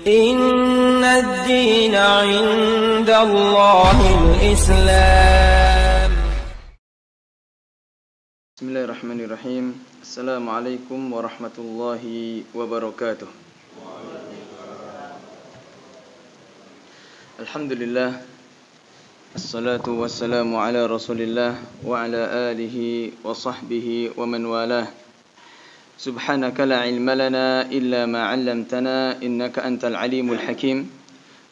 Inna ad-dina 'inda Allahil Islam. Bismillahirrahmanirrahim. Assalamualaikum warahmatullahi wabarakatuh. Alhamdulillah. Assalatu wassalamu ala Rasulillah wa ala alihi wa sahbihi wa man walah. Subhanaka la ilma lana illa ma 'allamtana innaka antal alimul hakim.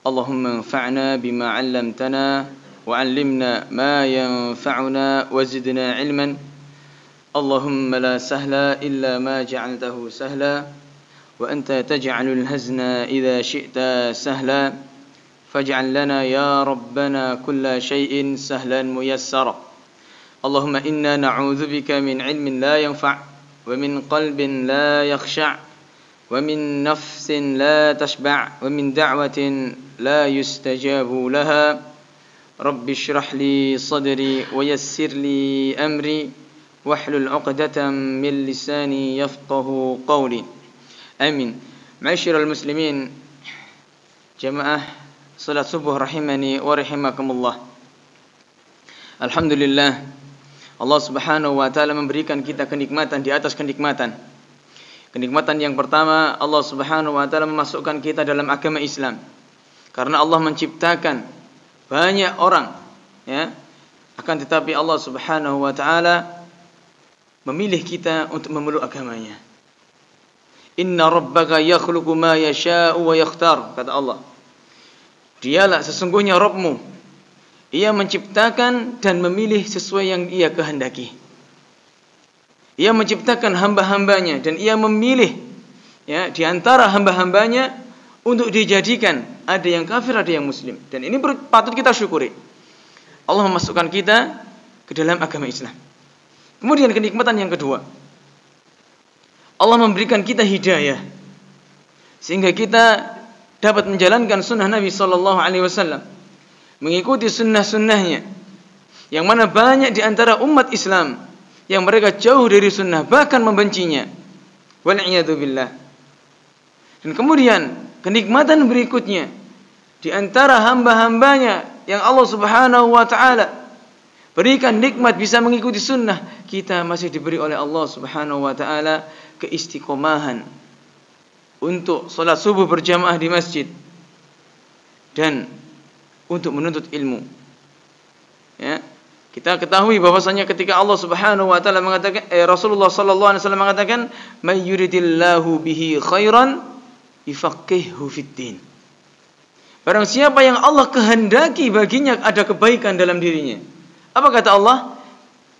Allahumma anfa'na bima 'allamtana wa 'allimna ma yanfa'una wa zidna 'ilman. Allahumma la sahla illa ma ja'altahu sahla wa anta taj'alul hazna idza syi'ta sahla faj'al lana ya rabbana kulla shay'in sahlan muyassara. Allahumma inna na'udzubika min 'ilmin la yanfa' ومن قلب لا يخشع ومن نفس لا تشبع ومن دعوة لا يستجاب لها رب اشرح لي صدري ويسر لي أمري واحلل عقدة من لساني يفقه قولي آمين. معاشر المسلمين جماعة صلاة subuh rahimani wa rahimakumullah. Alhamdulillah, Allah Subhanahu wa taala memberikan kita kenikmatan di atas kenikmatan. Kenikmatan yang pertama, Allah Subhanahu wa taala memasukkan kita dalam agama Islam. Karena Allah menciptakan banyak orang, ya. Akan tetapi Allah Subhanahu wa taala memilih kita untuk memeluk agamanya. Inna rabbaka yakhluqu ma yasha'u wa yakhtar, kata Allah. Dialah sesungguhnya Rabbmu, Ia menciptakan dan memilih sesuai yang Ia kehendaki. Ia menciptakan hamba-hambanya dan Ia memilih, ya, di antara hamba-hambanya untuk dijadikan ada yang kafir, ada yang muslim. Dan ini patut kita syukuri. Allah memasukkan kita ke dalam agama Islam. Kemudian kenikmatan yang kedua, Allah memberikan kita hidayah sehingga kita dapat menjalankan sunnah Nabi sallallahu alaihi wasallam, mengikuti sunnah-sunnahnya, yang mana banyak di antara umat Islam yang mereka jauh dari sunnah, bahkan membencinya. Wal'iyadu billah. Dan kemudian kenikmatan berikutnya, di antara hamba-hambanya yang Allah Subhanahu wa ta'ala berikan nikmat bisa mengikuti sunnah, kita masih diberi oleh Allah Subhanahu wa ta'ala keistiqomahan untuk salat subuh berjamaah di masjid dan untuk menuntut ilmu. Ya, kita ketahui bahwasanya ketika Allah Subhanahu wa taala mengatakan, Rasulullah sallallahu alaihi wasallam mengatakan, "May yuridillahu bihi khairan yufaqqihhu fid-din." Barang siapa yang Allah kehendaki baginya ada kebaikan dalam dirinya. Apa kata Allah?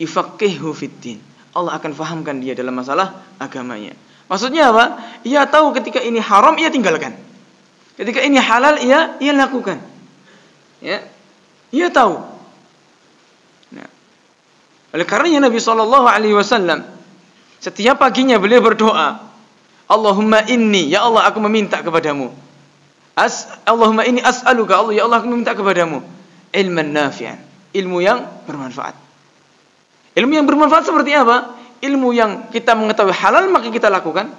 Yufaqqihhu fid-din. Allah akan fahamkan dia dalam masalah agamanya. Maksudnya apa? Ia tahu ketika ini haram, ia tinggalkan. Ketika ini halal, ia lakukan. Ya, ia tahu. Nah, oleh karenanya Nabi sallallahu alaihi wasallam setiap paginya beliau berdoa, Allahumma inni, ya Allah aku meminta kepadamu. Allahumma inni as'aluka, Allah ya Allah aku meminta kepadamu ilman nafi'an, ilmu yang bermanfaat. Ilmu yang bermanfaat seperti apa? Ilmu yang kita mengetahui halal maka kita lakukan,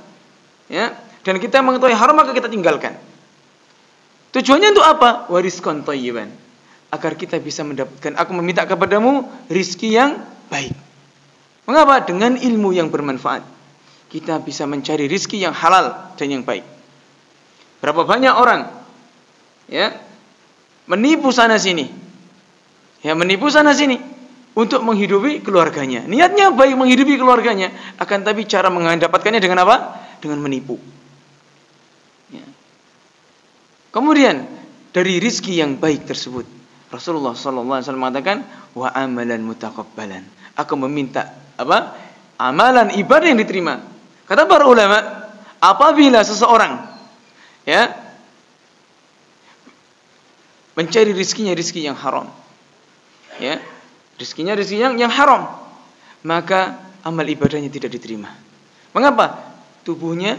ya, dan kita mengetahui haram maka kita tinggalkan. Tujuannya untuk apa? Warizqan thayyiban. Agar kita bisa mendapatkan, aku meminta kepadamu rizki yang baik. Mengapa? Dengan ilmu yang bermanfaat kita bisa mencari rizki yang halal dan yang baik. Berapa banyak orang, ya, menipu sana sini, ya, menipu sana sini untuk menghidupi keluarganya. Niatnya baik menghidupi keluarganya, akan tapi cara mendapatkannya dengan apa? Dengan menipu. Ya. Kemudian dari rizki yang baik tersebut, Rasulullah sallallahu alaihi wasallam mengatakan, wa amalan mutaqabbalan. Aku meminta apa? Amalan ibadah yang diterima. Kata para ulama, apabila seseorang, ya, mencari rizkinya rizki yang haram, ya, rizkinya rizki yang haram, maka amal ibadahnya tidak diterima. Mengapa? Tubuhnya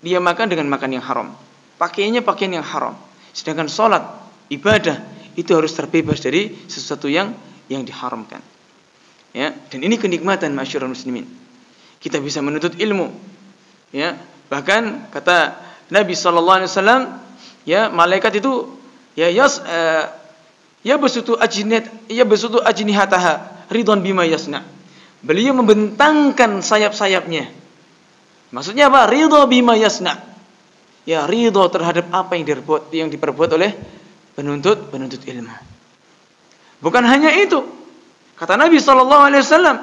dia makan dengan makan yang haram, pakaiannya pakaian yang haram. Sedangkan sholat, ibadah itu harus terbebas dari sesuatu yang diharamkan. Ya, dan ini kenikmatan masyarakat muslimin. Kita bisa menuntut ilmu. Ya, bahkan kata Nabi sallallahu alaihi wasallam, ya, malaikat itu ya besutu ajnihataha ridwan bima yasna. Beliau membentangkan sayap-sayapnya. Maksudnya apa? Ridha bima yasna. Ya, ridha terhadap apa yang diperbuat oleh penuntut ilmu. Bukan hanya itu. Kata Nabi sallallahu alaihi wasallam,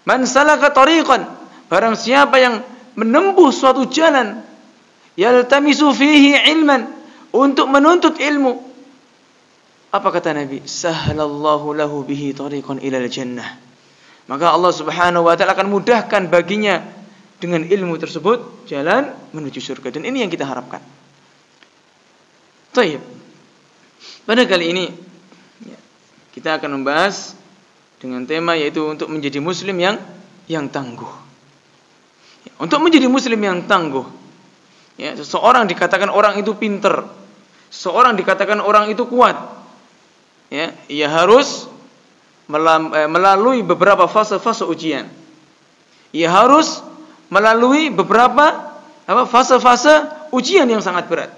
"Man salaka tariqan," barang siapa yang menempuh suatu jalan, yaltamisu fihi ilman, untuk menuntut ilmu. Apa kata Nabi? Sahhalallahu lahu bihi tariqan ilal jannah. Maka Allah Subhanahu wa taala akan mudahkan baginya dengan ilmu tersebut jalan menuju surga. Dan ini yang kita harapkan. Baik. Pada kali ini kita akan membahas dengan tema yaitu untuk menjadi muslim yang tangguh. Untuk menjadi muslim yang tangguh, ya, seseorang dikatakan orang itu pinter, seseorang dikatakan orang itu kuat, ya, ia harus melalui beberapa fase-fase ujian. Ia harus melalui beberapa fase-fase ujian yang sangat berat.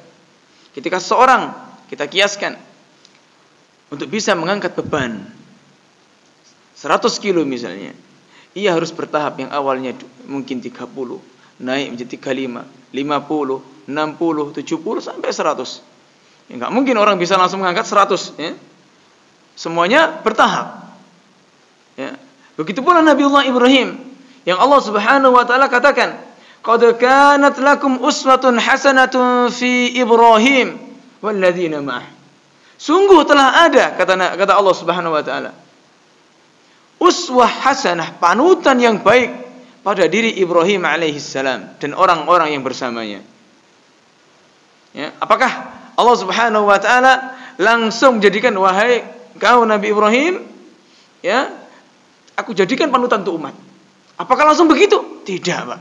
Ketika seseorang, kita kiaskan, untuk bisa mengangkat beban 100 kilo misalnya, ia harus bertahap. Yang awalnya mungkin 30, naik menjadi 35, 50, 60, 70 sampai 100. Ya, enggak mungkin orang bisa langsung mengangkat 100, ya. Semuanya bertahap. Ya. Begitu pula Nabiullah Ibrahim yang Allah Subhanahu wa taala katakan, "Qad kanat lakum uswatun hasanatun fi Ibrahim walladzina ma'ah." Sungguh telah ada, kata Allah Subhanahu wa taala, uswah hasanah, panutan yang baik pada diri Ibrahim alaihissalam dan orang-orang yang bersamanya. Ya, apakah Allah Subhanahu wa taala langsung menjadikan, wahai kau Nabi Ibrahim, ya, aku jadikan panutan untuk umat? Apakah langsung begitu? Tidak, Pak.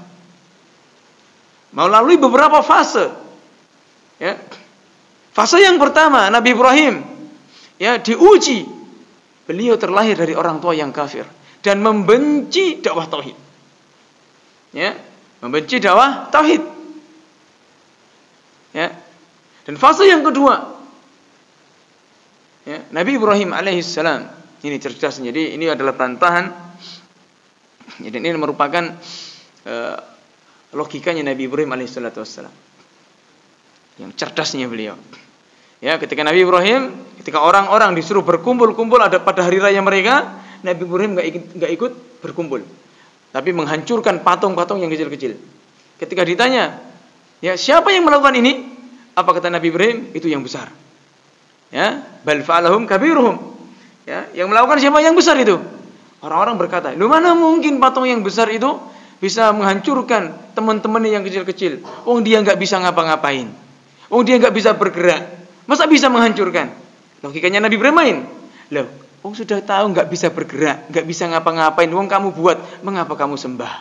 Melalui beberapa fase. Ya. Fase yang pertama, Nabi Ibrahim, ya, diuji. Beliau terlahir dari orang tua yang kafir dan membenci dakwah tauhid. Ya, membenci dakwah tauhid. Ya. Dan fase yang kedua, ya, Nabi Ibrahim alaihissalam ini cerdasnya. Jadi ini adalah perantahan. Jadi ini merupakan logikanya Nabi Ibrahim alaihissalam. Yang cerdasnya beliau. Ya, ketika Nabi Ibrahim, ketika orang-orang disuruh berkumpul-kumpul ada pada hari raya mereka, Nabi Ibrahim enggak ikut berkumpul, tapi menghancurkan patung-patung yang kecil-kecil. Ketika ditanya, ya, siapa yang melakukan ini? Apa kata Nabi Ibrahim? Itu yang besar. Ya, bal fa'alahum kabiruhum. Ya, yang melakukan siapa? Yang besar itu. Orang-orang berkata, "Lu mana mungkin patung yang besar itu bisa menghancurkan teman-temannya yang kecil-kecil? Wong dia enggak bisa ngapa-ngapain. Wong dia enggak bisa bergerak. Masa bisa menghancurkan?" Logikanya Nabi Ibrahim main. Loh, wong sudah tahu enggak bisa bergerak, enggak bisa ngapa-ngapain, wong kamu buat, mengapa kamu sembah?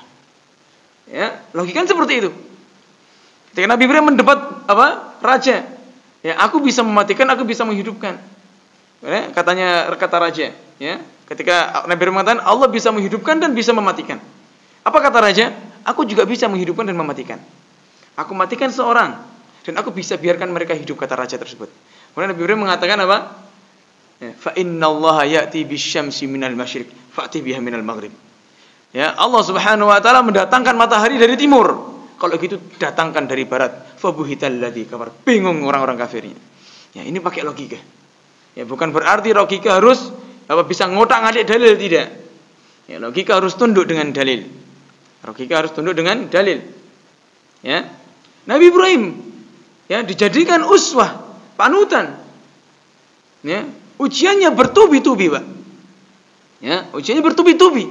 Ya, logikanya seperti itu. Ketika Nabi Ibrahim mendebat raja, ya, aku bisa mematikan, aku bisa menghidupkan. Ya, kata raja, ya. Ketika Nabi Ibrahim mengatakan Allah bisa menghidupkan dan bisa mematikan. Apa kata raja? Aku juga bisa menghidupkan dan mematikan. Aku matikan seorang dan aku bisa biarkan mereka hidup, kata raja tersebut. Kemudian Nabi Ibrahim mengatakan apa? Fa innallaha ya'ti bisyamsi minal masyriq fa'ti biha minal maghrib. Ya, Allah Subhanahu wa taala mendatangkan matahari dari timur. Kalau gitu datangkan dari barat. Fa buhital ladzi kafar. Bingung orang-orang kafirnya. Ya, ini pakai logika. Ya, bukan berarti logika harus bisa ngotak-ngatik dalil, tidak. Ya, logika harus tunduk dengan dalil. Logika harus tunduk dengan dalil. Ya. Nabi Ibrahim, ya, dijadikan uswah, panutan. Ya, ujiannya bertubi-tubi, Pak. Ya, ujiannya bertubi-tubi.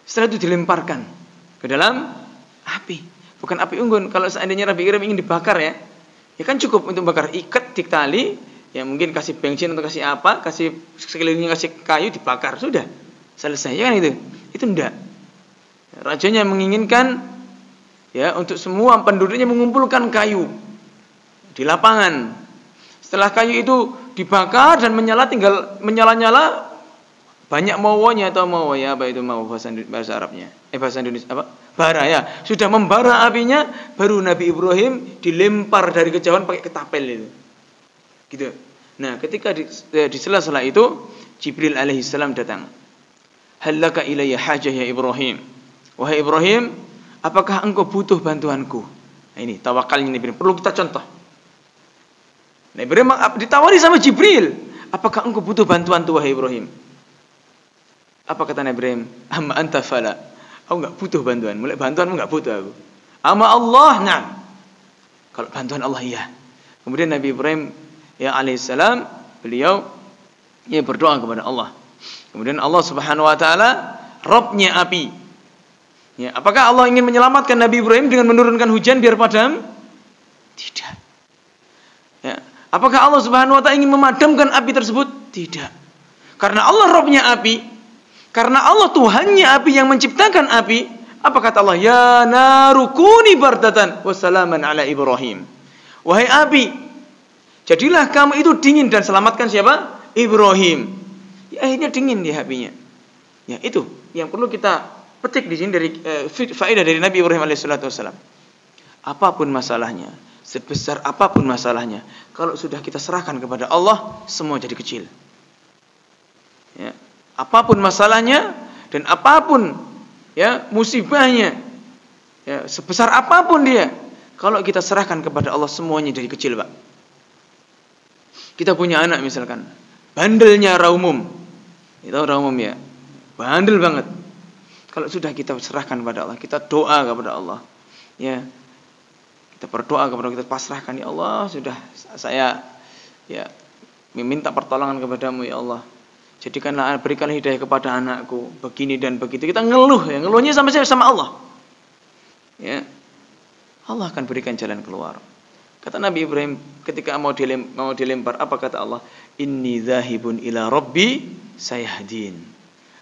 Setelah itu dilemparkan ke dalam api. Bukan api unggun. Kalau seandainya Nabi Ibrahim ingin dibakar, ya kan cukup untuk bakar, ikat di tali, ya mungkin kasih bensin atau kasih apa, kasih sekelilingnya kasih kayu, dibakar, sudah selesai, ya kan itu. Itu enggak. Rajanya menginginkan, ya, untuk semua penduduknya mengumpulkan kayu di lapangan. Setelah kayu itu dibakar dan menyala, tinggal menyala-nyala, banyak mawonya atau mawo, ya, apa itu mawo bahasa Arabnya? Bahasa Indonesia apa? bara ya, sudah membara apinya, baru Nabi Ibrahim dilempar dari kejauhan pakai ketapel itu. Gitu. Nah, ketika di sela-sela itu Jibril alaihissalam datang. Hallaka ilayya hajah ya Ibrahim. Wahai Ibrahim, apakah engkau butuh bantuanku? Nah, ini tawakalnya Nabi Ibrahim. Perlu kita contoh. Nabi Ibrahim ditawari sama Jibril. Apakah engkau butuh bantuan wahai Ibrahim? Apa kata Nabi Ibrahim? Amma anta fala. Aku enggak butuh bantuan. Mulai bantuanmu enggak butuh aku. Ama Allah, nah. Kalau bantuan Allah iya. Kemudian Nabi Ibrahim ya alaihissalam, beliau ya berdoa kepada Allah. Kemudian Allah Subhanahu wa taala Rabbnya api. Ya, apakah Allah ingin menyelamatkan Nabi Ibrahim dengan menurunkan hujan biar padam? Tidak. Ya, apakah Allah Subhanahu wa taala ingin memadamkan api tersebut? Tidak. Karena Allah Rabbnya api. Karena Allah Tuhannya api yang menciptakan api. Apa kata Allah? Ya narukuni bardatan wassalaman ala Ibrahim. Wahai api, jadilah kamu itu dingin dan selamatkan siapa? Ibrahim. Ya, akhirnya dingin di apinya. Ya, itu yang perlu kita petik di sini dari faedah dari Nabi Ibrahim alaihissalam. Apapun masalahnya, sebesar apapun masalahnya, kalau sudah kita serahkan kepada Allah, semua jadi kecil. Ya, apapun masalahnya dan apapun ya musibahnya, ya, sebesar apapun dia, kalau kita serahkan kepada Allah semuanya jadi kecil, Pak. Kita punya anak misalkan, bandelnya raumum. Itu raumum ya. Bandel banget. Kalau sudah kita serahkan kepada Allah, kita doa kepada Allah. Ya. Kita berdoa kepada Allah, kita pasrahkan, ya Allah, sudah saya ya meminta pertolongan kepadamu ya Allah. Jadikanlah, berikanlah hidayah kepada anakku, begini dan begitu. Kita ngeluh ya, ngeluhnya sama Allah. Ya. Allah akan berikan jalan keluar. Kata Nabi Ibrahim ketika mau dilempar, apa kata Allah? Inni dzahibun ila rabbi sayahdin.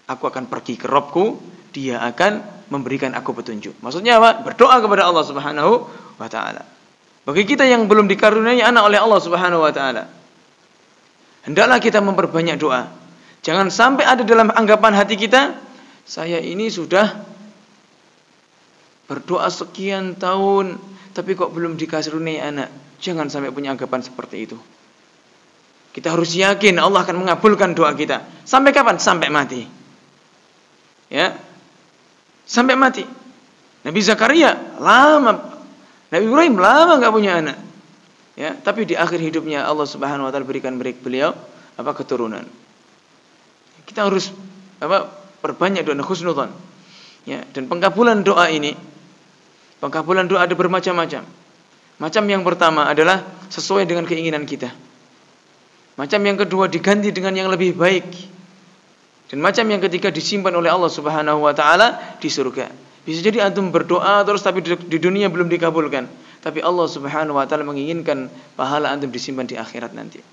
Aku akan pergi ke Rabbku, dia akan memberikan aku petunjuk. Maksudnya apa? Berdoa kepada Allah Subhanahu wa taala. Bagi kita yang belum dikaruniai anak oleh Allah Subhanahu wa taala, hendaklah kita memperbanyak doa. Jangan sampai ada dalam anggapan hati kita, saya ini sudah berdoa sekian tahun tapi kok belum dikaruniai anak. Jangan sampai punya anggapan seperti itu. Kita harus yakin Allah akan mengabulkan doa kita. Sampai kapan? Sampai mati. Ya. Sampai mati. Nabi Zakaria lama, Nabi Ibrahim lama enggak punya anak. Ya, tapi di akhir hidupnya Allah Subhanahu wa taala berikan beliau keturunan. Kita harus perbanyak doa husnudzon. Ya, dan pengkabulan doa ini, pengkabulan doa ada bermacam-macam. Macam yang pertama adalah sesuai dengan keinginan kita. Macam yang kedua diganti dengan yang lebih baik. Dan macam yang ketiga disimpan oleh Allah Subhanahu wa taala di surga. Bisa jadi antum berdoa terus tapi di dunia belum dikabulkan, tapi Allah Subhanahu wa taala menginginkan pahala antum disimpan di akhirat nanti.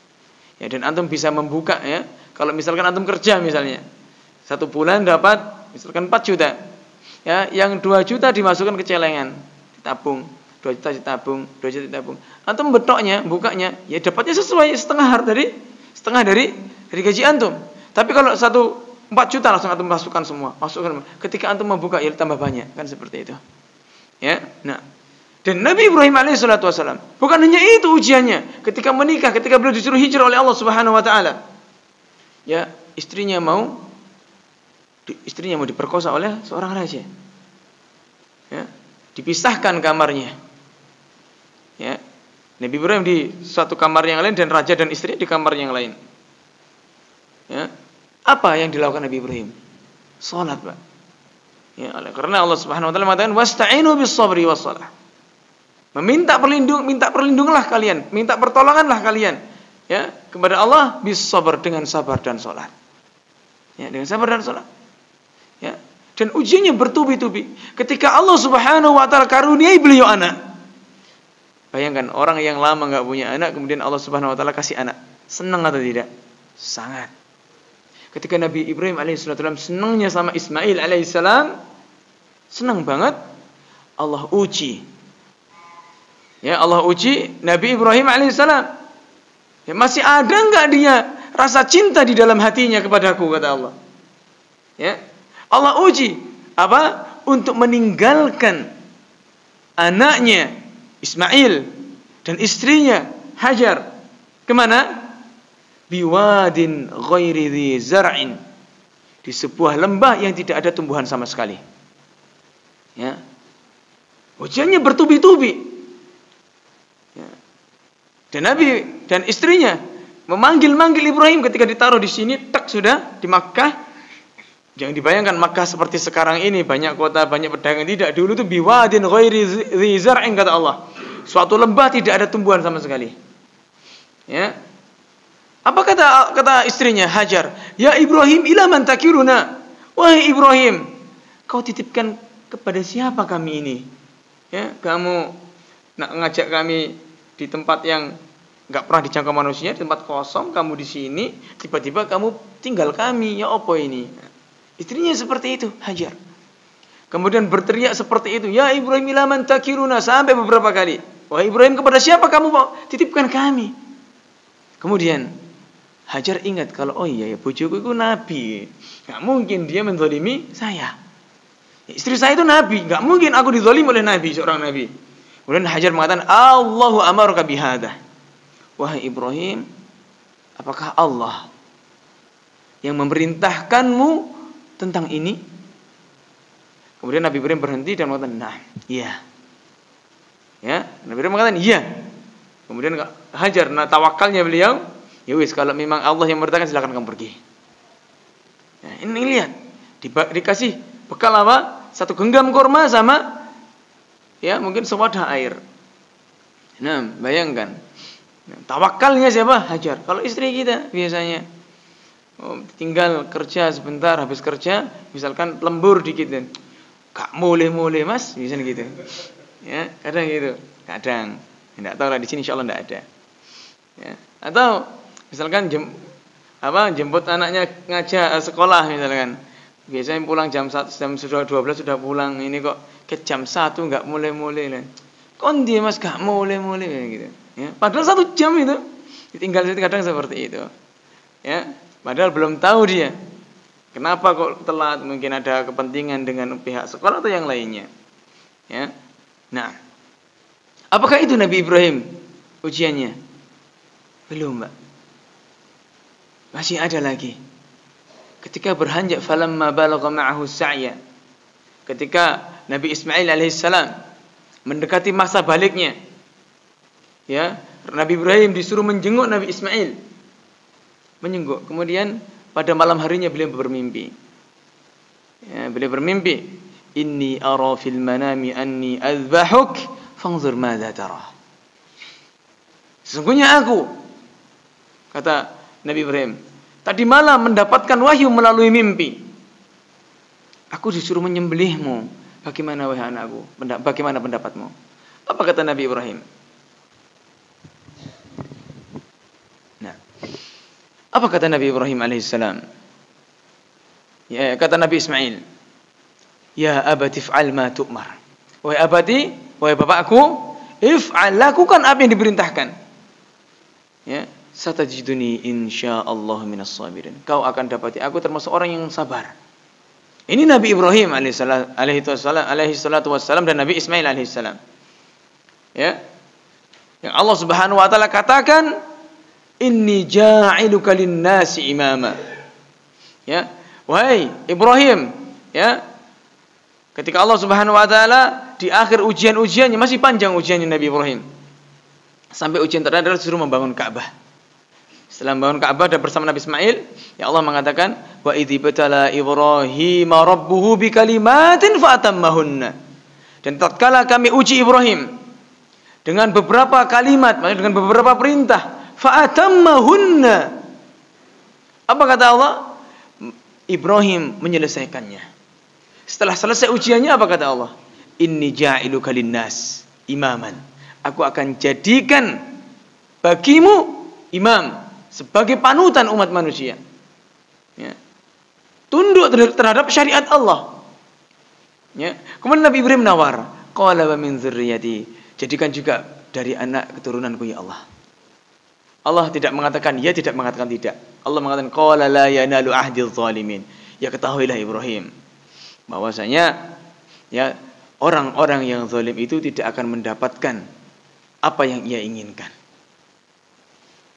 Ya, dan antum bisa membuka ya. Kalau misalkan antum kerja misalnya, 1 bulan dapat misalkan 4 juta. Ya, yang 2 juta dimasukkan ke celengan, ditabung. 2 juta ditabung, 2 juta ditabung. Antum betoknya, bukanya, ya dapatnya sesuai setengah dari gaji antum. Tapi kalau 4 juta langsung antum masukkan semua, masukkan. Ketika antum membuka ya tambah banyak, kan seperti itu. Ya. Nah, dan Nabi Ibrahim alaihissalatu wassalam, bukan hanya itu ujiannya. Ketika menikah, ketika beliau disuruh hijrah oleh Allah Subhanahu wa taala. Ya, istrinya mau diperkosa oleh seorang raja. Ya, dipisahkan kamarnya. Ya. Nabi Ibrahim di suatu kamar yang lain dan raja dan istrinya di kamar yang lain. Ya. Apa yang dilakukan Nabi Ibrahim? Salat, Pak. Ya, karena Allah Subhanahu wa taala mengatakan wasta'inu bis-sabri was-shalah. Minta perlindunganlah kalian, minta pertolonganlah kalian ya kepada Allah bis-sabr, dengan sabar dan salat. Ya, dengan sabar dan salat. Ya. Dan ujiannya bertubi-tubi. Ketika Allah Subhanahu wa taala karuniai beliau anak. Bayangkan orang yang lama enggak punya anak, kemudian Allah Subhanahu wa taala kasih anak. Senang atau tidak? Sangat. Ketika Nabi Ibrahim alaihissalam senangnya sama Ismail alaihissalam, senang banget, Allah uji. Ya, Allah uji Nabi Ibrahim alaihissalam. Ya, masih ada enggak dia rasa cinta di dalam hatinya kepadaku, kata Allah. Ya. Allah uji apa? untuk meninggalkan anaknya Ismail dan istrinya Hajar kemana? Biwadin ghairi dzi zar'in, di sebuah lembah yang tidak ada tumbuhan sama sekali. Ya. Hujannya bertubi-tubi. Ya. Dan Nabi dan istrinya memanggil-manggil Ibrahim ketika ditaruh di sini, tak sudah di Makkah. Jangan dibayangkan Makkah seperti sekarang ini, banyak kota, banyak pedagang. Tidak, dulu itu biwadin ghairi dzi zar'in kata Allah. Suatu lembah tidak ada tumbuhan sama sekali. Ya. Apa kata istrinya Hajar? Ya Ibrahim, ila man takiruna? Wahai Ibrahim, kau titipkan kepada siapa kami ini? Ya, kamu nak ngajak kami di tempat yang enggak pernah dijangkau manusia, di tempat kosong, kamu di sini, tiba-tiba kamu tinggal kami. Ya apa ini? Istrinya seperti itu, Hajar. Kemudian berteriak seperti itu, ya Ibrahim, ila man takiruna, sampai beberapa kali. Wahai Ibrahim, kepada siapa kamu mau titipkan kami? Kemudian Hajar ingat kalau oh iya ya bojoku itu nabi, nggak mungkin dia menzalimi saya. Istri saya itu nabi, nggak mungkin aku dizalimi oleh nabi, seorang nabi. Kemudian Hajar mengatakan, Allahu amaruka bihadah. Wahai Ibrahim, apakah Allah yang memerintahkanmu tentang ini? Kemudian Nabi Ibrahim berhenti dan mengatakan, nah, iya. Ya, Nabi Ibrahim mengatakan, iya. Kemudian Hajar, nah tawakalnya beliau, ya wis, kalau memang Allah yang memerintahkan silakan kamu pergi. Nah, ini lihat, dikasih bekal apa? Satu genggam kurma sama, ya mungkin sewadah air. Nah, bayangkan, tawakalnya siapa? Hajar. Kalau istri kita biasanya tinggal kerja sebentar, habis kerja, misalkan lembur dikit, gak boleh mas, misalnya gitu. Ya, kadang gitu, kadang. Tidak tahu lah, di sini insyaallah tidak ada. Ya. Atau misalkan jemput anaknya ngajak sekolah misalkan. Biasanya pulang jam 1, jam sudah 12 sudah pulang. Ini kok ke jam 1 enggak mulai-mulai. Kon dia mas enggak mulai-mulai gitu. Ya. Padahal 1 jam itu. Ditinggal situ kadang seperti itu. Ya, padahal belum tahu dia. Kenapa kok telat? Mungkin ada kepentingan dengan pihak sekolah atau yang lainnya. Ya. Nah, apakah itu Nabi Ibrahim ujiannya? Belum, Mbak. Masih ada lagi. Ketika berhanjak falamma balagha ma'ahu sa'ya. Ketika Nabi Ismail alaihissalam mendekati masa baliknya. Ya, Nabi Ibrahim disuruh menjenguk Nabi Ismail. Menjenguk. Kemudian pada malam harinya beliau bermimpi. Ya, beliau bermimpi, inni ara fil manami anni azbahuk fanzur madza tara. Sesungguhnya aku, kata Nabi Ibrahim, tadi malam mendapatkan wahyu melalui mimpi. Aku disuruh menyembelihmu. Bagaimana wahai anakku? Bagaimana pendapatmu? Apa kata Nabi Ibrahim? Nah, apa kata Nabi Ibrahim alaihissalam? Ya, kata Nabi Ismail, ya abati if'al ma tu'mar. Wahai abati, wahai bapakku, if'al, lakukan apa yang diperintahkan. Ya, satajiduni insyaallah minas sabirin. Kau akan dapati aku termasuk orang yang sabar. Ini Nabi Ibrahim alaihi salatu wassalam dan Nabi Ismail alaihi salam. Ya. Yang Allah Subhanahu wa taala katakan, inni ja'iluka lin-nasi imama. Ya. Wahai Ibrahim, ya. Ketika Allah Subhanahu wa taala di akhir ujian-ujiannya, masih panjang ujiannya Nabi Ibrahim. Sampai ujian terakhir disuruh membangun Ka'bah. Setelah membangun Ka'bah dan bersama Nabi Ismail, ya Allah mengatakan, wa idzi batala Ibrahim rabbuhu bikalimatin fa'atammahunna. Dan tatkala kami uji Ibrahim dengan beberapa kalimat, maksudnya dengan beberapa perintah, fa'atammahunna. Apa kata Allah? Ibrahim menyelesaikannya. Setelah selesai ujiannya, apa kata Allah? Inni ja'iluka linnas imaman. Aku akan jadikan bagimu imam, sebagai panutan umat manusia. Ya. Tunduk terhadap syariat Allah. Ya. Kemudian Nabi Ibrahim nawar, qala wa min dzurriyyati, jadikan juga dari anak keturunanku ya Allah. Allah tidak mengatakan ya, tidak mengatakan tidak. Allah mengatakan qala la yanalu ahdi dzalimin. Ya, ketahuilah Ibrahim bahwasanya Ya, orang-orang yang zalim itu tidak akan mendapatkan apa yang ia inginkan.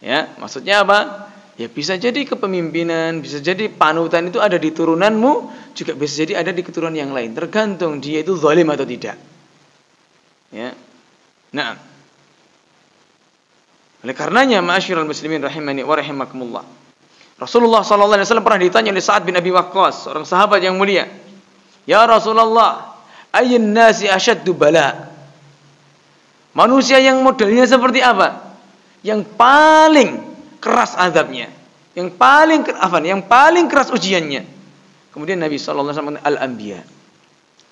Ya, maksudnya apa? Ya bisa jadi kepemimpinan, bisa jadi panutan itu ada di turunanmu, juga bisa jadi ada di keturunan yang lain. Tergantung dia itu zalim atau tidak. Ya. Nah, oleh karenanya, ma'asyiral muslimin rahimani wa rahimakumullah. Rasulullah sallallahu alaihi wasallam pernah ditanya oleh Sa'ad bin Abi Waqqas, seorang sahabat yang mulia. Ya Rasulullah, ayyun nasi asyaddu bala? Manusia yang modelnya seperti apa? Yang paling keras azabnya, yang paling keras ujiannya. Kemudian Nabi sallallahu alaihi wasallam al-anbiya,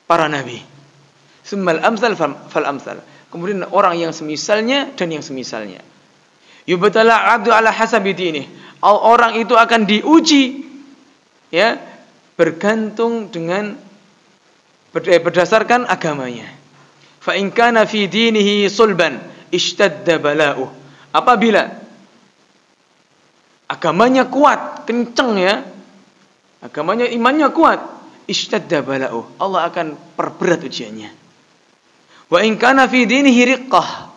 para nabi. Summal amsal fal amsal. Kemudian orang yang semisalnya dan yang semisalnya. Yubtala 'abdu ala hasabi dinih. Orang itu akan diuji, ya, bergantung dengan berdasarkan agamanya. Fa in kana fi dinihi sulban ishtadda bala'uh. Apabila agamanya kuat, kenceng ya, agamanya, imannya kuat, ishtadda bala'uh, Allah akan perberat ujiannya. Wa in kana fi dinihi riqqah.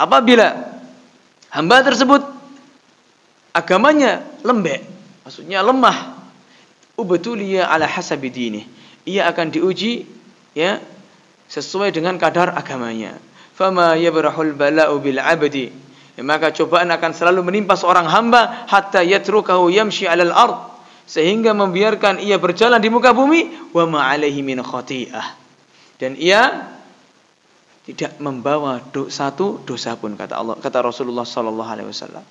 Apabila hamba tersebut agamanya lembek, maksudnya lemah, ubtuliya ala hasabi dinih, ia akan diuji, ya, sesuai dengan kadar agamanya. Fama yabrahul bala'u bil 'abdi, ya, maka cobaan akan selalu menimpa seorang hamba hatta yatrukahu yamshi 'alal ard, sehingga membiarkan ia berjalan di muka bumi, wa ma 'alaihi min khati'ah, dan ia tidak membawa satu dosa pun, kata Rasulullah sallallahu alaihi wasallam.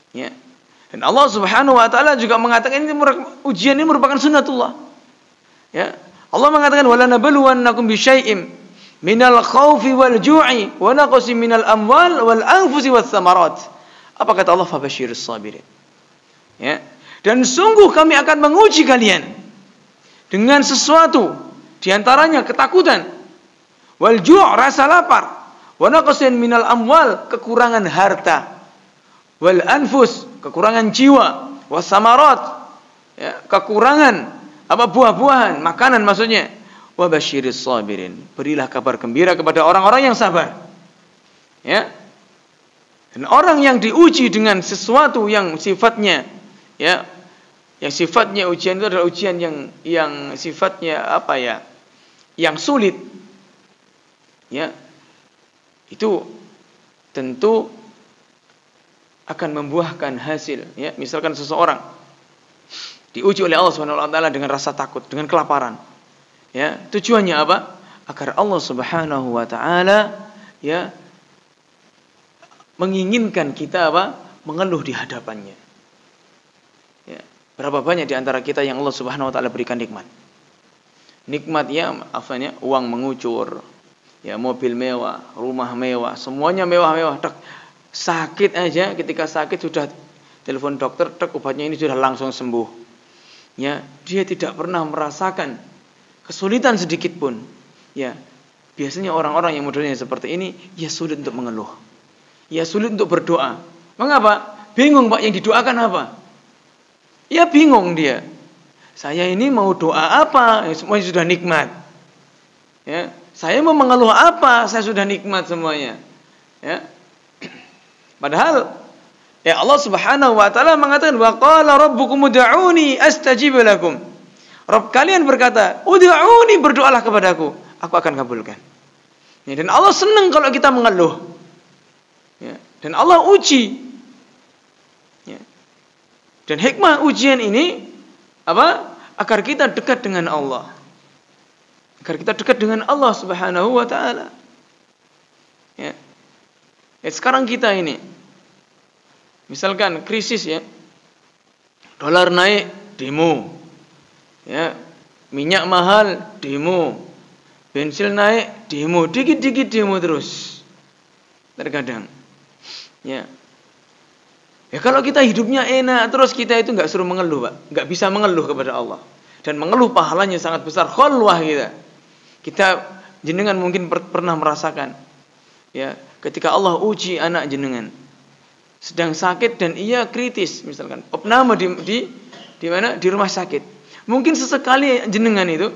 Ya. Dan Allah Subhanahu wa taala juga mengatakan ujian ini merupakan sunnatullah. Ya. Allah mengatakan wala nabluwannakum bisyai'im minal khaufi wal ju'i wa naqsin minal amwal wal anfusi was samarat. Apa kata Allah? Fabashshirus sabirin. Ya. Dan sungguh kami akan menguji kalian dengan sesuatu, di antaranya ketakutan, wal ju', rasa lapar, wa naqsin minal amwal, kekurangan harta, wal anfus, kekurangan jiwa, was samarat, ya, kekurangan buah-buahan, makanan maksudnya. Wa basyiris sabirin, berilah kabar gembira kepada orang-orang yang sabar. Ya. Dan orang yang diuji dengan sesuatu yang sifatnya, ya, yang sifatnya ujian itu adalah ujian yang sifatnya apa ya? Yang sulit. Ya. Itu tentu akan membuahkan hasil, ya. Misalkan seseorang diuji oleh Allah Subhanahu wa taala dengan rasa takut, dengan kelaparan. Ya, tujuannya apa? Agar Allah Subhanahu wa taala, ya, menginginkan kita apa? Mengeluh di hadapannya. Ya, berapa banyak di antara kita yang Allah Subhanahu wa taala berikan nikmat. Nikmat, ya, uang mengucur, ya, mobil mewah, rumah mewah, semuanya mewah-mewah. Sakit aja, ketika sakit sudah telepon dokter, obatnya ini sudah langsung sembuh. Ya, dia tidak pernah merasakan kesulitan sedikit pun. Ya, biasanya orang-orang yang modelnya seperti ini, ya sulit untuk mengeluh, ya sulit untuk berdoa. Mengapa? Bingung, Pak, yang didoakan apa? Ya bingung dia. Saya ini mau doa apa? Semuanya sudah nikmat. Ya, saya mau mengeluh apa? Saya sudah nikmat semuanya. Ya. Padahal, ya, Allah Subhanahu wa taala mengatakan wa qala rabbukum ud'uni astajib lakum. Rabb kalian berkata, ud'uni, berdoalah kepadaku, aku akan kabulkan. Ya, dan Allah senang kalau kita mengeluh. Ya, dan Allah uji. Ya. Dan hikmah ujian ini apa? Agar kita dekat dengan Allah. Agar kita dekat dengan Allah Subhanahu wa taala. Ya. Sekarang kita ini, misalkan krisis, ya, dolar naik, demo, ya, minyak mahal, demo, bensin naik, demo, dikit-dikit demo terus, terkadang, ya. Ya, kalau kita hidupnya enak terus, kita itu nggak suruh mengeluh, Pak, nggak bisa mengeluh kepada Allah, dan mengeluh pahalanya sangat besar, khulwah kita jenengan mungkin pernah merasakan. Ya, ketika Allah uji anak jenengan sedang sakit dan ia kritis, misalkan opname di mana? Di rumah sakit. Mungkin sesekali jenengan itu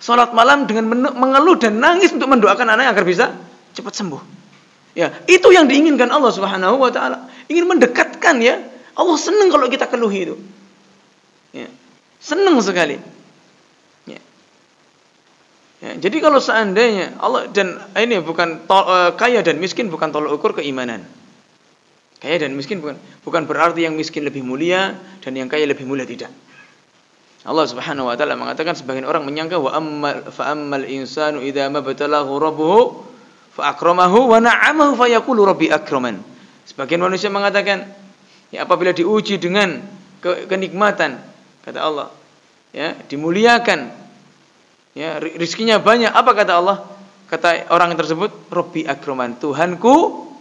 Salat malam dengan mengeluh dan nangis untuk mendoakan anaknya agar bisa cepat sembuh. Ya, itu yang diinginkan Allah Subhanahu wa taala. Ingin mendekatkan ya. Allah senang kalau kita keluhi itu. Ya. Senang sekali. Ya. Ya, jadi kalau seandainya Allah dan ini bukan kaya dan miskin bukan tolak ukur keimanan. Kaya dan miskin bukan berarti yang miskin lebih mulia dan yang kaya lebih mulia, tidak. Allah Subhanahu wa taala mengatakan sebagian orang menyangka fa ammal insanu idza mabtalahu rabbuhu fa akramahu wa na'amahu fa yaqulu rabbi akraman. Sebagian manusia mengatakan, ya apabila diuji dengan kenikmatan, kata Allah, ya dimuliakan, ya rizkinya banyak, apa kata Allah? Kata orang tersebut, rabbi akraman, Tuhanku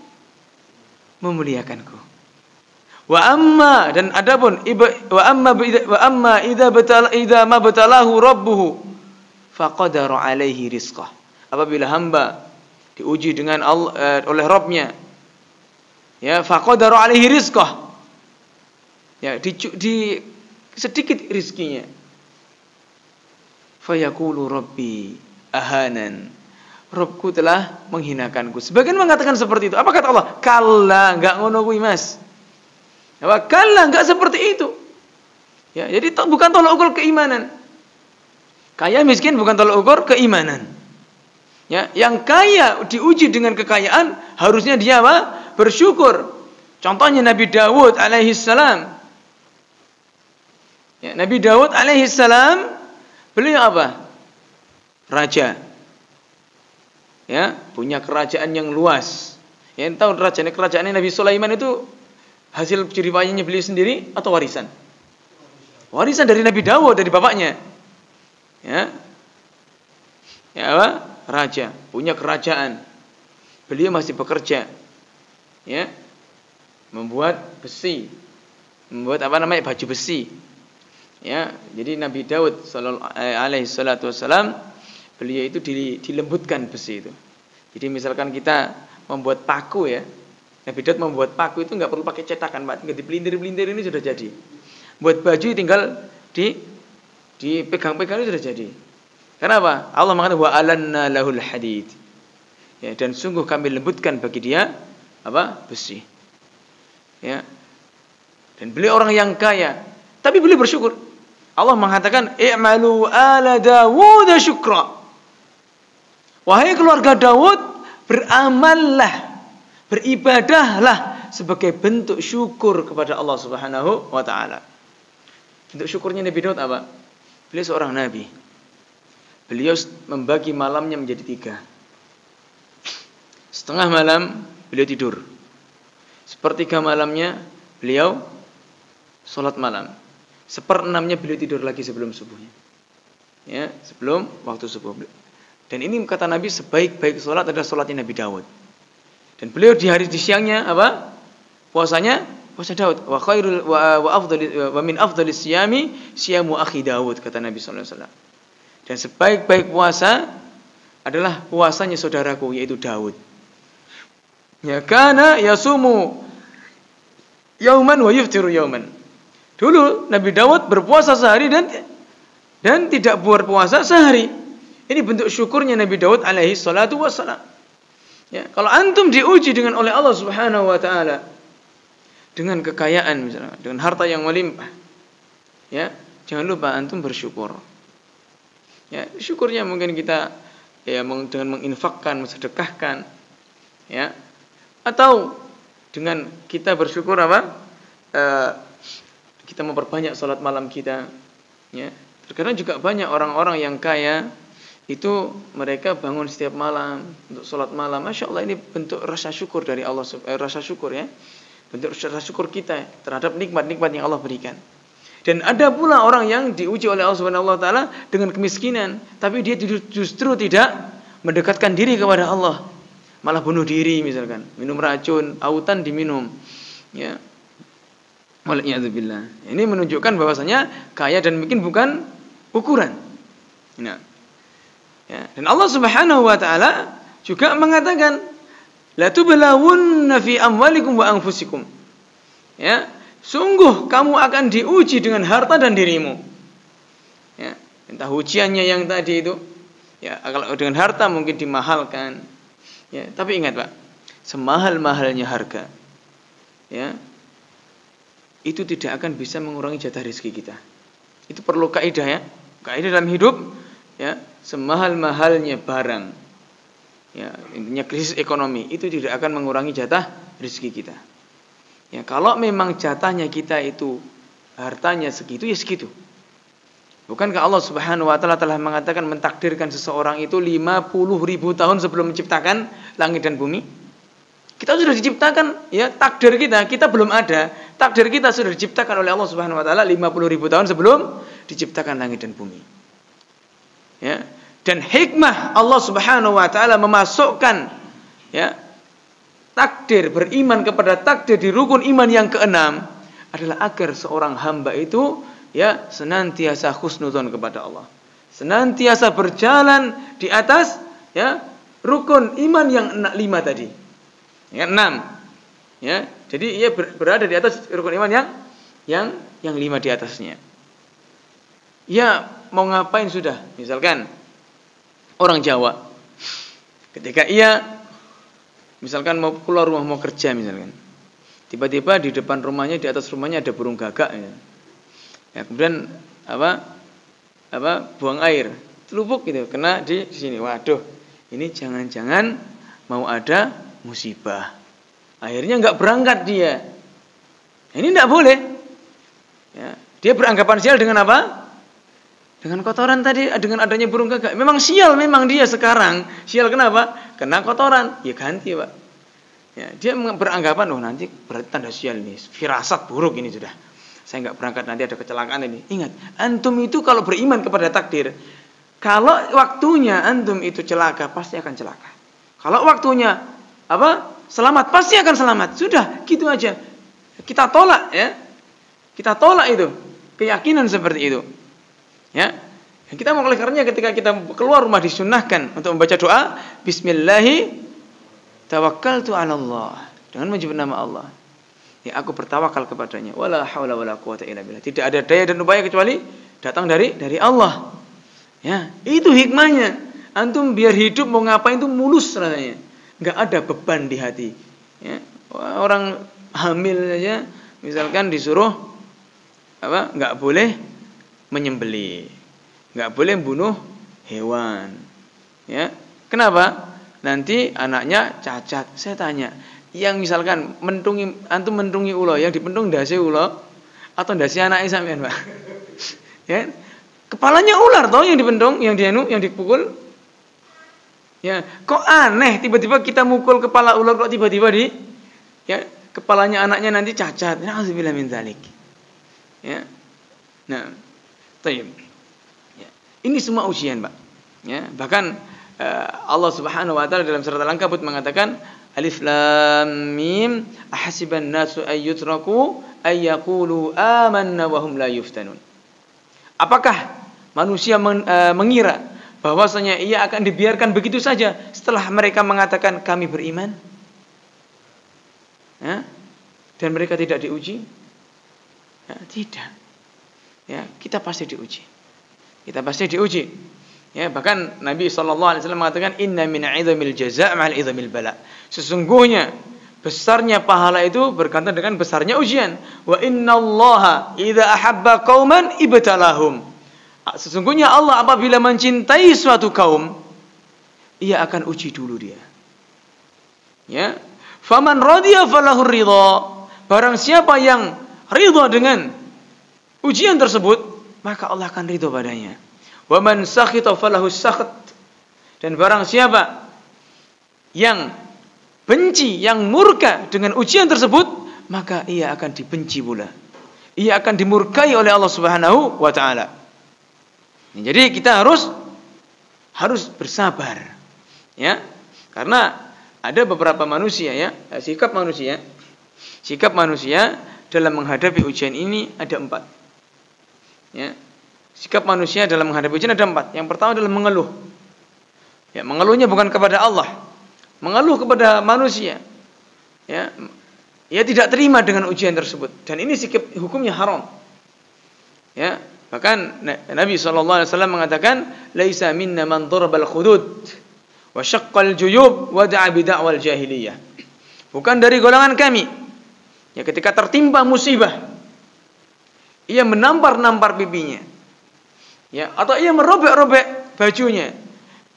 memuliakanku. Wa amma, dan adapun wa amma idza mabtalahu rabbuhu faqadara alaihi rizqah. Apabila hamba diuji dengan Allah oleh Rabb-nya, ya faqadara alaihi rizqah, ya di sedikit rizkinya, fayaqulu rabbi ahanan, Rabbku telah menghinakanku. Sebagian mengatakan seperti itu. Apa kata Allah? Kalla, enggak ngono kuwi Mas. Ya, kalla, enggak seperti itu. Ya, jadi bukan tolak ukur keimanan. Kaya miskin bukan tolak ukur keimanan. Ya, yang kaya diuji dengan kekayaan, harusnya dia apa? Bersyukur. Contohnya Nabi Dawud alaihi salam. Ya, Nabi Dawud alaihi salam, beliau apa? Raja. Ya, punya kerajaan yang luas. Ya, tahu kerajaan Nabi Sulaiman itu hasil jeripayanya beliau sendiri atau warisan? Warisan dari Nabi Dawud, dari bapaknya. Ya. Ya apa? Raja, punya kerajaan. Beliau masih bekerja. Ya. Membuat besi. Membuat apa namanya? Baju besi. Ya, jadi Nabi Daud alaihi salatu wasalam, beliau itu dilembutkan besi itu. Jadi misalkan kita membuat paku ya, Nabi Daud membuat paku itu enggak perlu pakai cetakan, Pak. Tinggal dipelintir-pelintir ini sudah jadi. Buat baju tinggal dipegang-pegang itu sudah jadi. Kenapa? Allah mengatakan wa alanna lahul hadid. Ya, dan sungguh kami lembutkan bagi dia apa? Besi. Ya. Dan beliau orang yang kaya, tapi beliau bersyukur. Allah mengatakan i'malu ala Dawud syukra. Wahai keluarga Dawud, beramallah, beribadahlah sebagai bentuk syukur kepada Allah Subhanahu wa taala. Bentuk syukurnya Nabi Daud apa? Beliau seorang nabi. Beliau membagi malamnya menjadi 3. Setengah malam beliau tidur. Sepertiga malamnya beliau salat malam. 1/6-nya beliau tidur lagi sebelum subuhnya. Ya, sebelum waktu subuh. Dan ini kata Nabi, sebaik-baik salat adalah salatnya Nabi Daud. Dan beliau di siangnya apa? Puasanya puasa Daud. Wa khairul wa min afdalis siyami siyamu akhi Daud, kata Nabi sallallahu alaihi wasallam. Dan sebaik-baik puasa adalah puasanya saudaraku, yaitu Daud. Ya kana yasumu yauman wa yuftiru yauman. Dulu Nabi Daud berpuasa sehari dan tidak berpuasa sehari. Ini bentuk syukurnya Nabi Daud alaihi salatu wassalam. Ya, kalau antum diuji oleh Allah Subhanahu wa taala dengan kekayaan misalnya, dengan harta yang melimpah, ya, jangan lupa antum bersyukur. Ya, syukurnya mungkin kita ya dengan menginfakkan, mensedekahkan, ya. Atau dengan kita bersyukur apa? Kita memperbanyak salat malam kita, ya. Terkadang juga banyak orang-orang yang kaya itu mereka bangun setiap malam untuk salat malam. Masya Allah, ini bentuk rasa syukur dari Allah, rasa syukur ya, bentuk rasa syukur kita terhadap nikmat-nikmat yang Allah berikan. Dan ada pula orang yang diuji oleh Allah Subhanahu wa taala dengan kemiskinan, tapi dia justru tidak mendekatkan diri kepada Allah, malah bunuh diri misalkan, minum racun, autan diminum, ya. Waliyadzubillah. Ini menunjukkan bahwasanya kaya dan miskin bukan ukuran. Nah. Ya, dan Allah Subhanahu wa taala juga mengatakan la tublawunna fi amwalikum wa anfusikum. Ya, sungguh kamu akan diuji dengan harta dan dirimu. Ya, entah ujiannya yang tadi itu Ya, kalau dengan harta mungkin dimahalkan. Ya, tapi ingat Pak, semahal-mahalnya harga, ya, itu tidak akan bisa mengurangi jatah rezeki kita. Itu perlu kaidah ya. Kaidah dalam hidup, ya, semahal-mahalnya barang, ya, intinya krisis ekonomi itu tidak akan mengurangi jatah rezeki kita. Ya, kalau memang jatahnya kita itu hartanya segitu ya segitu. Bukankah Allah Subhanahu wa taala telah mengatakan mentakdirkan seseorang itu 50.000 tahun sebelum menciptakan langit dan bumi? Kita sudah diciptakan, ya, takdir kita belum ada. Takdir kita sudah diciptakan oleh Allah Subhanahu wa taala 50.000 tahun sebelum diciptakan langit dan bumi. Ya. Dan hikmah Allah Subhanahu wa taala memasukkan, ya, takdir, beriman kepada takdir di rukun iman yang keenam adalah agar seorang hamba itu, ya, senantiasa husnudzon kepada Allah. Senantiasa berjalan di atas, ya, rukun iman yang 5 tadi. Ya, 6. Ya, jadi ia berada di atas rukun iman yang 5 di atasnya. Ya, mau ngapain sudah? Misalkan orang Jawa ketika ia misalkan mau keluar rumah mau kerja misalkan. Tiba-tiba di depan rumahnya, di atas rumahnya ada burung gagak, ya. Ya, kemudian buang air, telubuk gitu, kena di sini. Waduh, ini jangan-jangan mau ada musibah. Akhirnya enggak berangkat dia. Ini enggak boleh. Ya, dia beranggapan sial dengan apa? Dengan kotoran tadi, dengan adanya burung gagak. Memang sial, memang dia sekarang. Sial kenapa? Kena kotoran. Ya ganti, Pak. Ya, dia beranggapan, oh nanti berarti tanda sial ini, firasat buruk ini sudah. Saya enggak berangkat, nanti ada kecelakaan ini. Ingat, antum itu kalau beriman kepada takdir, kalau waktunya antum itu celaka, pasti akan celaka. Kalau waktunya selamat, pasti akan selamat. Sudah, gitu aja. Kita tolak, ya. Kita tolak itu, keyakinan seperti itu. Ya. Kita mau oleh karenanya ketika kita keluar rumah disunnahkan untuk membaca doa bismillahi tawakkaltu 'ala Allah, dengan menyebut nama Allah. Ya, aku bertawakal kepadanya. Wala haula wala quwata illa billah. Tidak ada daya dan upaya kecuali datang dari Allah. Ya, itu hikmahnya. Antum biar hidup mau ngapain itu mulus rasanya. Enggak ada beban di hati. Ya, orang hamil saja misalkan disuruh enggak boleh menyembelih. Enggak boleh membunuh hewan. Ya. Kenapa? Nanti anaknya cacat. Saya tanya, yang misalkan antum mentungi ulo, yang dipentung dasi ulo atau dasi anaknya sampean, Pak? Ya. Kepalanya ular toh yang dipentung, yang dipukul. Ya, kok aneh tiba-tiba kita mukul kepala ular kok tiba-tiba kepalanya anaknya nanti cacat. Nauzubillah min dzalik. Ya. Nah, baik. Ya. Ini semua ujian, Pak. Ya, bahkan Allah Subhanahu wa taala dalam surat Al-Ankabut mengatakan Alif Lam Mim ahasiban nasu ayyutraku ayyaqulu amanna wa hum la yuftanun. Apakah manusia mengira bahwasanya ia akan dibiarkan begitu saja setelah mereka mengatakan kami beriman? Ya? Dan mereka tidak diuji? Ya, tidak. Ya, kita pasti diuji. Kita pasti diuji. Ya, bahkan Nabi SAW mengatakan inna min 'idhamil jazaa' ma'al 'idhamil bala. Sesungguhnya besarnya pahala itu berkaitan dengan besarnya ujian. Wa innallaha idza ahabba qauman ibtalahum. Sesungguhnya Allah apabila mencintai suatu kaum, ia akan uji dulu dia. Ya. Faman radiya falahu ridha. Barang siapa yang ridha dengan ujian tersebut, maka Allah akan ridha padanya. Wa man sakhita falahu sakht. Dan barang siapa yang benci, yang murka dengan ujian tersebut, maka ia akan dibenci pula. Ia akan dimurkai oleh Allah Subhanahu wa taala. Jadi kita harus bersabar. Ya. Karena ada beberapa manusia, ya, sikap manusia dalam menghadapi ujian ini ada 4. Ya. Sikap manusia dalam menghadapi ujian ada 4. Yang pertama adalah mengeluh. Ya, mengeluhnya bukan kepada Allah, mengeluh kepada manusia. Ya, ia tidak terima dengan ujian tersebut, dan ini sikap hukumnya haram. Ya, Bahkan Nabi SAW mengatakan, "Laisa minna man darabal khudud wa syaqqal juyub wa da'a bid'awal jahiliyah." Bukan dari golongan kami. Ya, ketika tertimpa musibah, ia menampar-nampar pipinya. Ya, atau ia merobek-robek bajunya,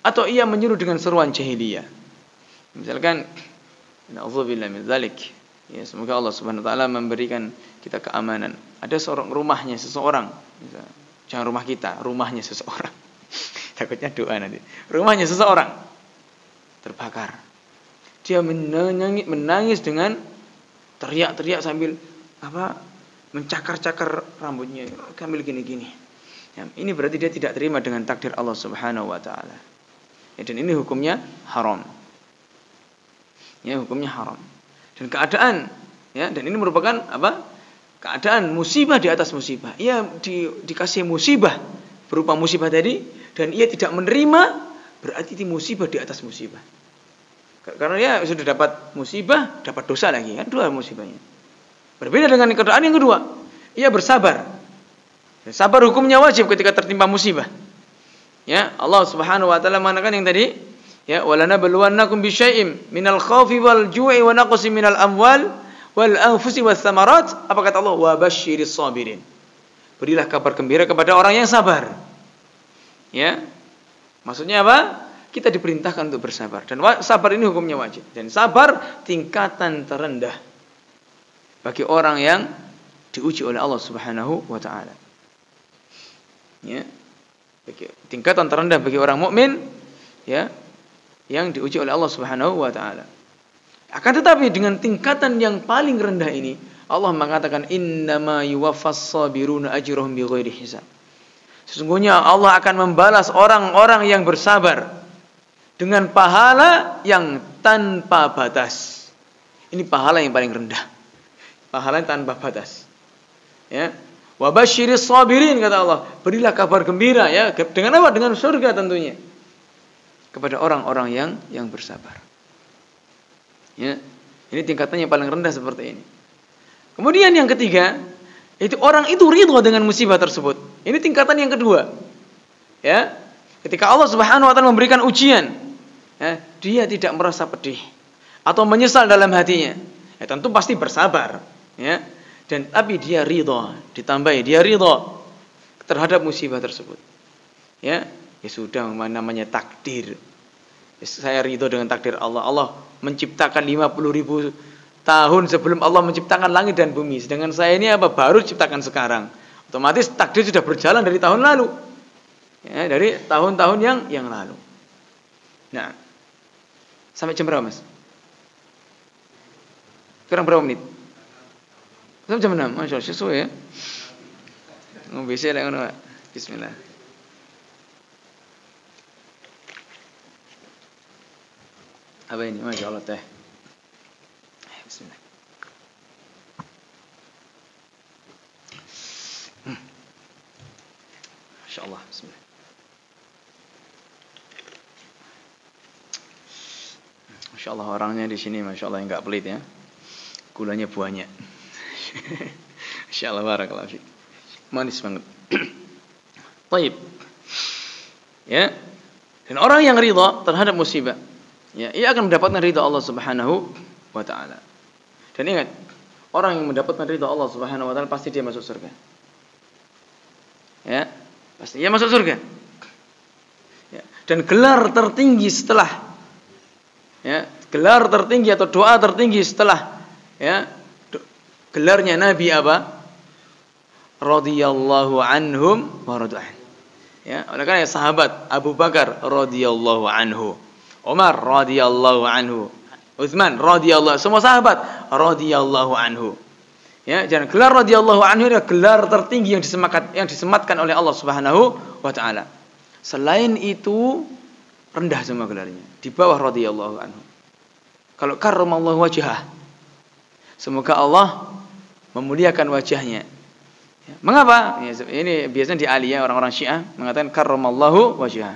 atau ia menyuruh dengan seruan jahiliyah. Misalkan, na'udzubillah min dzalik. Ya, semoga Allah Subhanahu wa taala memberikan kita keamanan. Ada seorang rumahnya seseorang, jangan rumah kita, rumahnya seseorang. Takutnya doa nanti. Rumahnya seseorang terbakar. Dia menangis dengan teriak-teriak sambil mencakar-cakar rambutnya, sambil gini-gini. Ya, ini berarti dia tidak terima dengan takdir Allah Subhanahu wa taala. Ya, dan ini hukumnya haram. Ya, hukumnya haram. Dan keadaan, ya, dan ini merupakan keadaan musibah di atas musibah. Ia dikasih musibah berupa musibah tadi, dan ia tidak menerima, berarti itu musibah di atas musibah. Karena dia sudah dapat musibah, dapat dosa lagi, kan dua musibahnya. Berbeda dengan keadaan yang kedua, ia bersabar. Sabar hukumnya wajib ketika tertimpa musibah. Ya, Allah Subhanahu wa taala mengatakan yang tadi, ya, walanabluwannakum bisyai'im minal khaufi wal ju'i wa naqsin minal amwal wal anfusi was samarat. Apa kata Allah? Wa basyiris sabirin. Berilah kabar gembira kepada orang yang sabar. Ya. Maksudnya apa? Kita diperintahkan untuk bersabar, dan sabar ini hukumnya wajib. Dan sabar tingkatan terendah bagi orang yang diuji oleh Allah Subhanahu wa taala. Ya. Tingkatan terendah bagi orang mukmin, ya, yang diuji oleh Allah Subhanahu wa taala. Akan tetapi dengan tingkatan yang paling rendah ini, Allah mengatakan innama yuwaffas sabiruna ajrahum bighairi hisab. Sesungguhnya Allah akan membalas orang-orang yang bersabar dengan pahala yang tanpa batas. Ini pahala yang paling rendah. Pahala yang tanpa batas. Ya. Wa basyiris sabirin, kata Allah. Berilah kabar gembira, ya, dengan apa? Dengan surga tentunya. Kepada orang-orang yang bersabar. Ya. Ini tingkatannya paling rendah seperti ini. Kemudian yang ketiga, itu orang itu ridha dengan musibah tersebut. Ini tingkatan yang kedua. Ya. Ketika Allah Subhanahu wa taala memberikan ujian, ya, dia tidak merasa pedih atau menyesal dalam hatinya. Ya, tentu pasti bersabar, ya. Dan tapi dia ridha, ditambahi dia ridha terhadap musibah tersebut. Ya, ya sudah, namanya takdir. Saya ridho dengan takdir Allah. Allah menciptakan 50.000 tahun sebelum Allah menciptakan langit dan bumi. Sedangkan saya ini baru ciptakan sekarang. Otomatis takdir sudah berjalan dari tahun lalu. Ya, dari tahun-tahun yang lalu. Nah, sampai jam berapa, Mas? Kurang berapa menit? Sampai jam 6. Masya Allah, sesuai ya. Bisa lah, bismillah. Apa ini? Masya Allah, teh. Bismillah. Masya Allah, bismillah. Masya Allah, orangnya di sini, Masya Allah, yang enggak pelit ya. Gulanya banyak. Masya Allah, barakallahu fiik. Manis banget. Baik. Ya. Dan orang yang ridha terhadap musibah, ya, ia akan mendapatkan ridha Allah Subhanahu wa taala. Dan ingat, orang yang mendapatkan ridha Allah Subhanahu wa taala pasti dia masuk surga. Ya, pasti dia masuk surga. Ya. Dan gelar tertinggi setelah, ya, gelar tertinggi atau doa tertinggi setelah, ya, gelarnya Nabi apa? Radhiyallahu anhum wa radu'an. Ya, oleh karena sahabat Abu Bakar radhiyallahu anhu, Umar radhiyallahu anhu, Utsman radhiyallahu, semua sahabat radhiyallahu anhu. Ya, dan gelar radhiyallahu anhu adalah gelar tertinggi yang disematkan oleh Allah Subhanahu wa taala. Selain itu rendah semua gelarnya, di bawah radhiyallahu anhu. Kalau karramallahu wajhah, semoga Allah memuliakan wajahnya. Ya, mengapa? Ya, ini biasanya di aliyah orang-orang Syiah mengatakan karramallahu wajhah.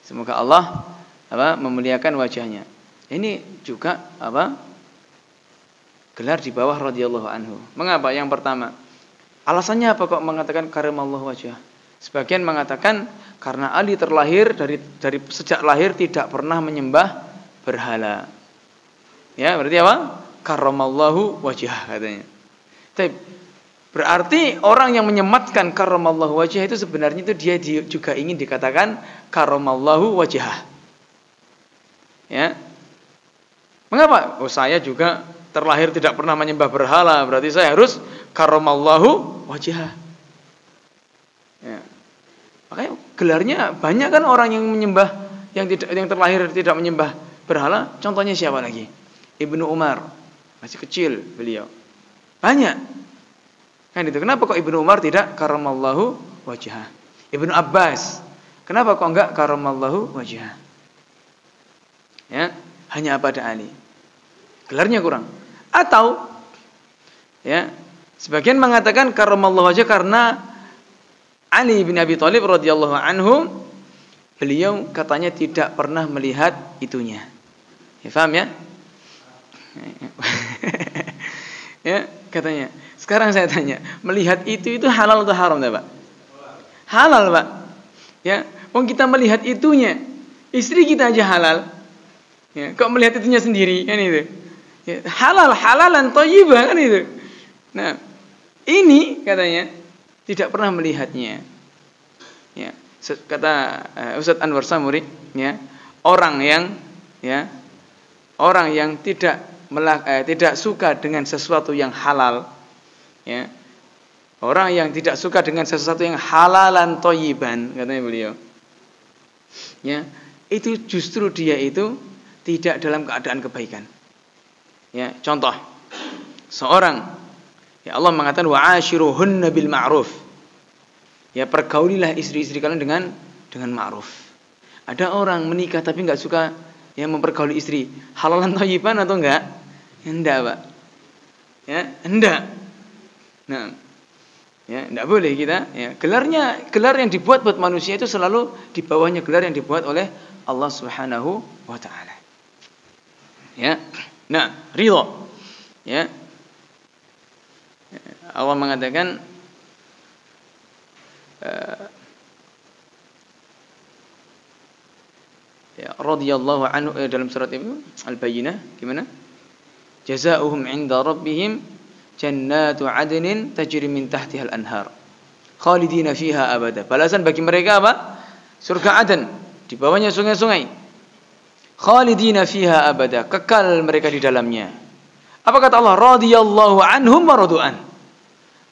Semoga Allah memuliakan wajahnya. Ini juga gelar di bawah radhiyallahu anhu. Mengapa? Yang pertama, alasannya apa kok mengatakan karramallahu wajhah? Sebagian mengatakan karena Ali terlahir dari sejak lahir tidak pernah menyembah berhala. Ya, berarti apa? Karramallahu wajhah katanya. Tapi berarti orang yang menyematkan karramallahu wajhah itu sebenarnya itu dia juga ingin dikatakan karramallahu wajhah. Ya. Mengapa? Oh, saya juga terlahir tidak pernah menyembah berhala, berarti saya harus karramallahu wajhah. Ya. Makanya gelarnya banyak kan orang yang menyembah yang terlahir tidak menyembah berhala. Contohnya siapa lagi? Ibnu Umar, masih kecil beliau. Banyak. Kan itu. Kenapa kok Ibnu Umar tidak karramallahu wajhah? Ibnu Abbas, kenapa kok enggak karramallahu wajhah? Ya, hanya pada Ali. Gelarnya kurang. Atau ya, sebagian mengatakan karramallahu wajhah karena Ali bin Abi Thalib radhiyallahu anhu beliau katanya tidak pernah melihat itunya. Ya, paham ya? Ya, katanya. Sekarang saya tanya, melihat itu halal atau haram, Pak? Halal, Pak. Ya, wong kita melihat itunya. Istri kita aja halal. Ya, kok melihat itunya sendiri kan itu? Ya, halalan thayyibah kan itu. Nah, ini katanya tidak pernah melihatnya. Ya, kata Ustaz Anwar Samuri, ya, orang yang tidak suka dengan sesuatu yang halal, ya, orang yang tidak suka dengan sesuatu yang halalan thayyiban, katanya beliau, ya, itu justru dia itu tidak dalam keadaan kebaikan. Ya, contoh, seorang, ya Allah mengatakan wa'ashiruhunna bil ma'ruf. Ya, pergaulilah istri-istri kalian dengan ma'ruf. Ada orang menikah tapi enggak suka ya mempergauli istri. Halalan thayyiban atau enggak? Ya, enggak, Pak. Ya, enggak. Nah, ya, enggak boleh kita ya. Gelar yang dibuat buat manusia itu selalu di bawahnya gelar yang dibuat oleh Allah Subhanahu wa taala. Ya. Nah, ridha. Ya. Allah mengatakan ya radhiyallahu anhu dalam surat itu Al-Bayyinah gimana? Jazaohum 'inda rabbihim jannatu 'adnin tajri min tahtiha al-anhar khalidina fiha abada. Balasan bagi mereka apa? Surga Aden, di bawahnya sungai-sungai. Khalidina fiha abada, kekal mereka di dalamnya. Apa kata Allah? Radhiyallahu anhum wa radu'an.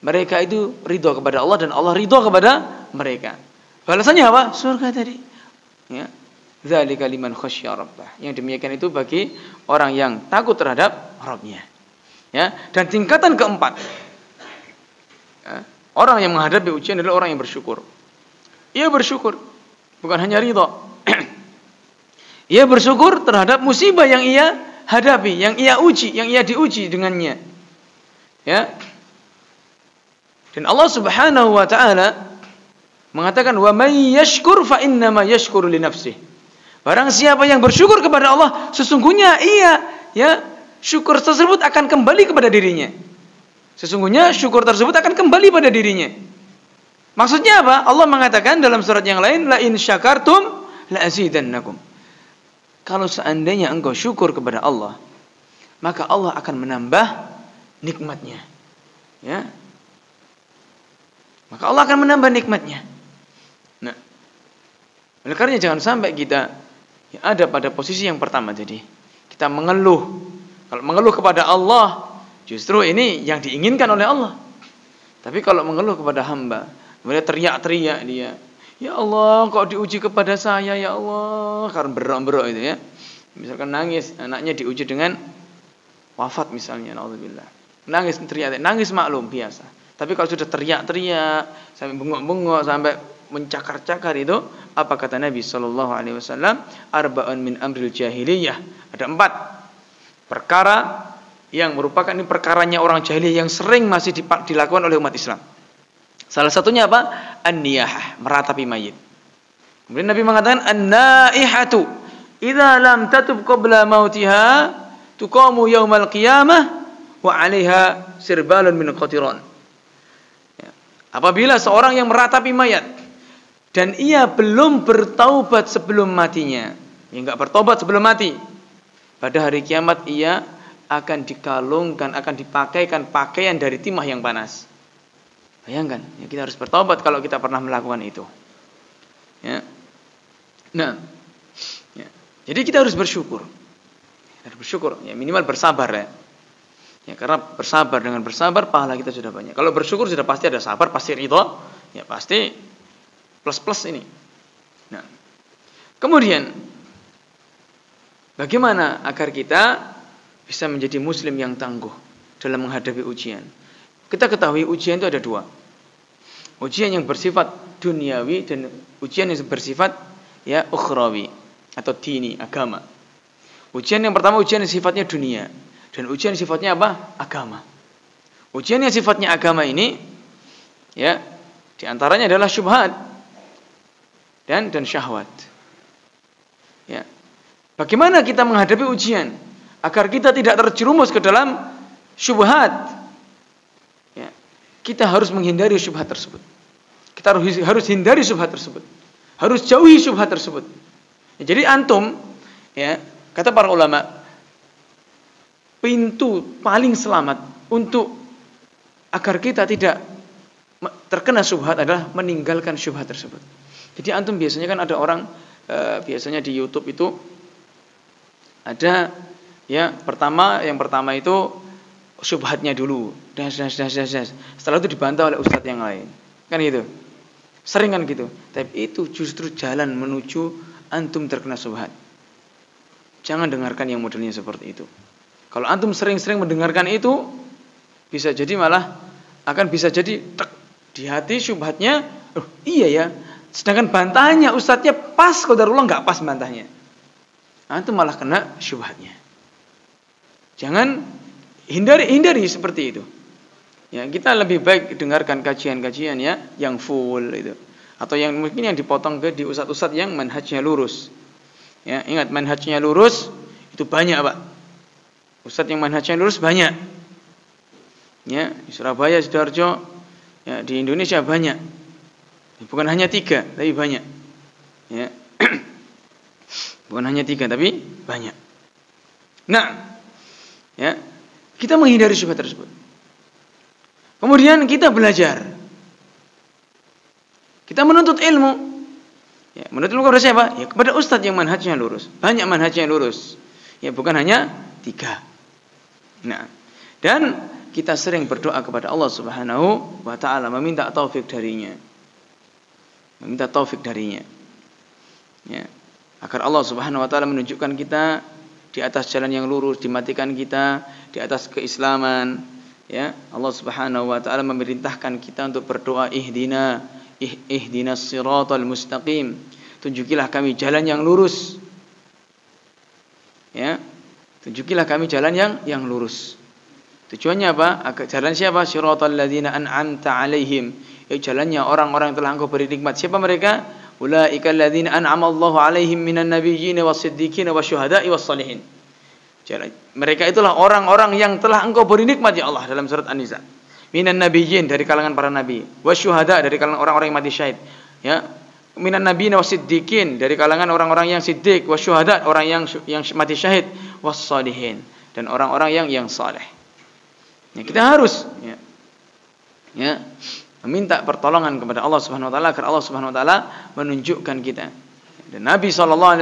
Mereka itu ridha kepada Allah dan Allah ridha kepada mereka. Balasannya apa? Surga tadi. Ya. Dzalika liman khasyya rabbah. Yang demikian itu bagi orang yang takut terhadap Rabb-nya. Ya, dan tingkatan keempat. Ya, orang yang menghadapi ujian adalah orang yang bersyukur. Ia bersyukur, bukan hanya ridha. Ia bersyukur terhadap musibah yang ia hadapi, yang ia uji, yang ia diuji dengannya. Ya. Dan Allah Subhanahu wa taala mengatakan wa may yashkur fa innama yashkuru li nafsihi. Barang siapa yang bersyukur kepada Allah, sesungguhnya ia ya syukur tersebut akan kembali kepada dirinya. Sesungguhnya syukur tersebut akan kembali pada dirinya. Maksudnya apa? Allah mengatakan dalam surat yang lain la in syakartum la azidannakum. Kalau seandainya engkau syukur kepada Allah, maka Allah akan menambah nikmatnya. Ya. Maka Allah akan menambah nikmatnya. Nah, oleh karena jangan sampai kita ya, ada pada posisi yang pertama. Jadi kita mengeluh. Kalau mengeluh kepada Allah, justru ini yang diinginkan oleh Allah. Tapi kalau mengeluh kepada hamba, kemudian teriak-teriak dia, ya Allah, kok diuji kepada saya, ya Allah, karena berok-berok itu ya. Misalkan nangis, anaknya diuji dengan wafat misalnya, naudzubillah. Nangis teriak, nangis maklum biasa. Tapi kalau sudah teriak-teriak sampai bengok-bengok sampai mencakar-cakar itu, apa kata Nabi sallallahu alaihi wasallam? Arba'un min amril jahiliyah. Ada 4 perkara yang merupakan ini perkaranya orang jahiliyah yang sering masih dilakukan oleh umat Islam. Salah satunya apa? An-niyahah, meratapi mayit. Kemudian Nabi mengatakan an-naihatu idza lam tatub qabla mautiha tuqamu yaumal qiyamah wa 'alaiha sirbalun min qatiran. Apabila seorang yang meratapi mayat dan ia belum bertaubat sebelum matinya, ya enggak bertobat sebelum mati, pada hari kiamat ia akan dikalungkan, akan dipakaikan pakaian dari timah yang panas. Bayangkan, ya, kita harus bertobat kalau kita pernah melakukan itu. Ya. Nah, ya. Jadi kita harus bersyukur. Harus bersyukur, ya minimal bersabar ya. Ya, karena bersabar, dengan bersabar pahala kita sudah banyak. Kalau bersyukur sudah pasti ada sabar, pasti ridho, ya pasti plus ini. Nah, kemudian bagaimana agar kita bisa menjadi muslim yang tangguh dalam menghadapi ujian? Kita ketahui ujian itu ada dua. Ujian yang bersifat duniawi dan ujian yang bersifat ya ukhrawi atau dini, agama. Ujian yang pertama ujian yang sifatnya dunia, dan ujian yang sifatnya apa? Agama. Ujian yang sifatnya agama ini ya di antaranya adalah syubhat dan syahwat. Ya. Bagaimana kita menghadapi ujian agar kita tidak terjerumus ke dalam syubhat? Ya. Kita harus menghindari syubhat tersebut. Kita harus hindari syubhat tersebut. Harus jauhi syubhat tersebut. Ya, jadi antum ya, kata para ulama, pintu paling selamat untuk agar kita tidak terkena syubhat adalah meninggalkan syubhat tersebut. Jadi antum biasanya kan ada orang biasanya di YouTube itu ada ya yang pertama itu syubhatnya dulu, das. Setelah itu dibantah oleh ustadz yang lain. Kan gitu. Sering kan gitu. Tapi itu justru jalan menuju antum terkena syubhat. Jangan dengarkan yang modelnya seperti itu. Kalau antum sering-sering mendengarkan itu, bisa jadi malah akan bisa jadi di hati syubhatnya, oh iya ya. Sedangkan bantahannya ustadznya pas, qadarullah enggak pas bantahnya. Antum malah kena syubhatnya. Jangan hindari seperti itu. Ya, kita lebih baik dengarkan kajian-kajian ya yang full itu, atau yang mungkin yang dipotong di ustadz-ustadz yang manhajnya lurus. Ya, ingat manhajnya lurus itu banyak, Pak. Ustadz yang manhajnya lurus banyak. Ya, di Surabaya, Sidoarjo, ya di Indonesia banyak. Bukan hanya 3, tapi banyak. Ya. Bukan hanya 3, tapi banyak. Nah, ya, kita menghindari syubhat tersebut. Kemudian kita belajar. Kita menuntut ilmu. Ya, menuntut ilmu kepada siapa? Ya, kepada ustadz yang manhajnya lurus. Banyak manhajnya lurus. Ya, bukan hanya 3. Nah, dan kita sering berdoa kepada Allah Subhanahu wa taala, meminta taufik darinya. Meminta taufik darinya. Ya, agar Allah Subhanahu wa taala menunjukkan kita di atas jalan yang lurus, dimatikan kita di atas keislaman. Ya, Allah Subhanahu wa taala memerintahkan kita untuk berdoa ihdinas siratal mustaqim. Tunjukilah kami jalan yang lurus. Ya. Tunjukilah kami jalan yang lurus. Tujuannya apa? Agar jalan siapa? Siratal ladzina an'amta 'alaihim. Jalannya orang-orang yang telah Engkau beri nikmat. Siapa mereka? Ulaikal ladzina an'ama Allahu 'alaihim minan nabiyyin was-siddiqin wasyuhada'i was-shalihin. Mereka itulah orang-orang yang telah Engkau beri nikmat ya Allah, dalam surat An-Nisa. Minan nabiyyin, dari kalangan para nabi, wasyuhada, dari kalangan orang-orang yang mati syahid. Ya. Minan nabiyyin was-siddiqin, dari kalangan orang-orang yang siddiq, wasyuhada, orang yang mati syahid, was-shalihin, dan orang-orang yang saleh. Ya, kita harus ya meminta pertolongan kepada Allah Subhanahu wa taala agar Allah Subhanahu wa taala menunjukkan kita. Dan Nabi SAW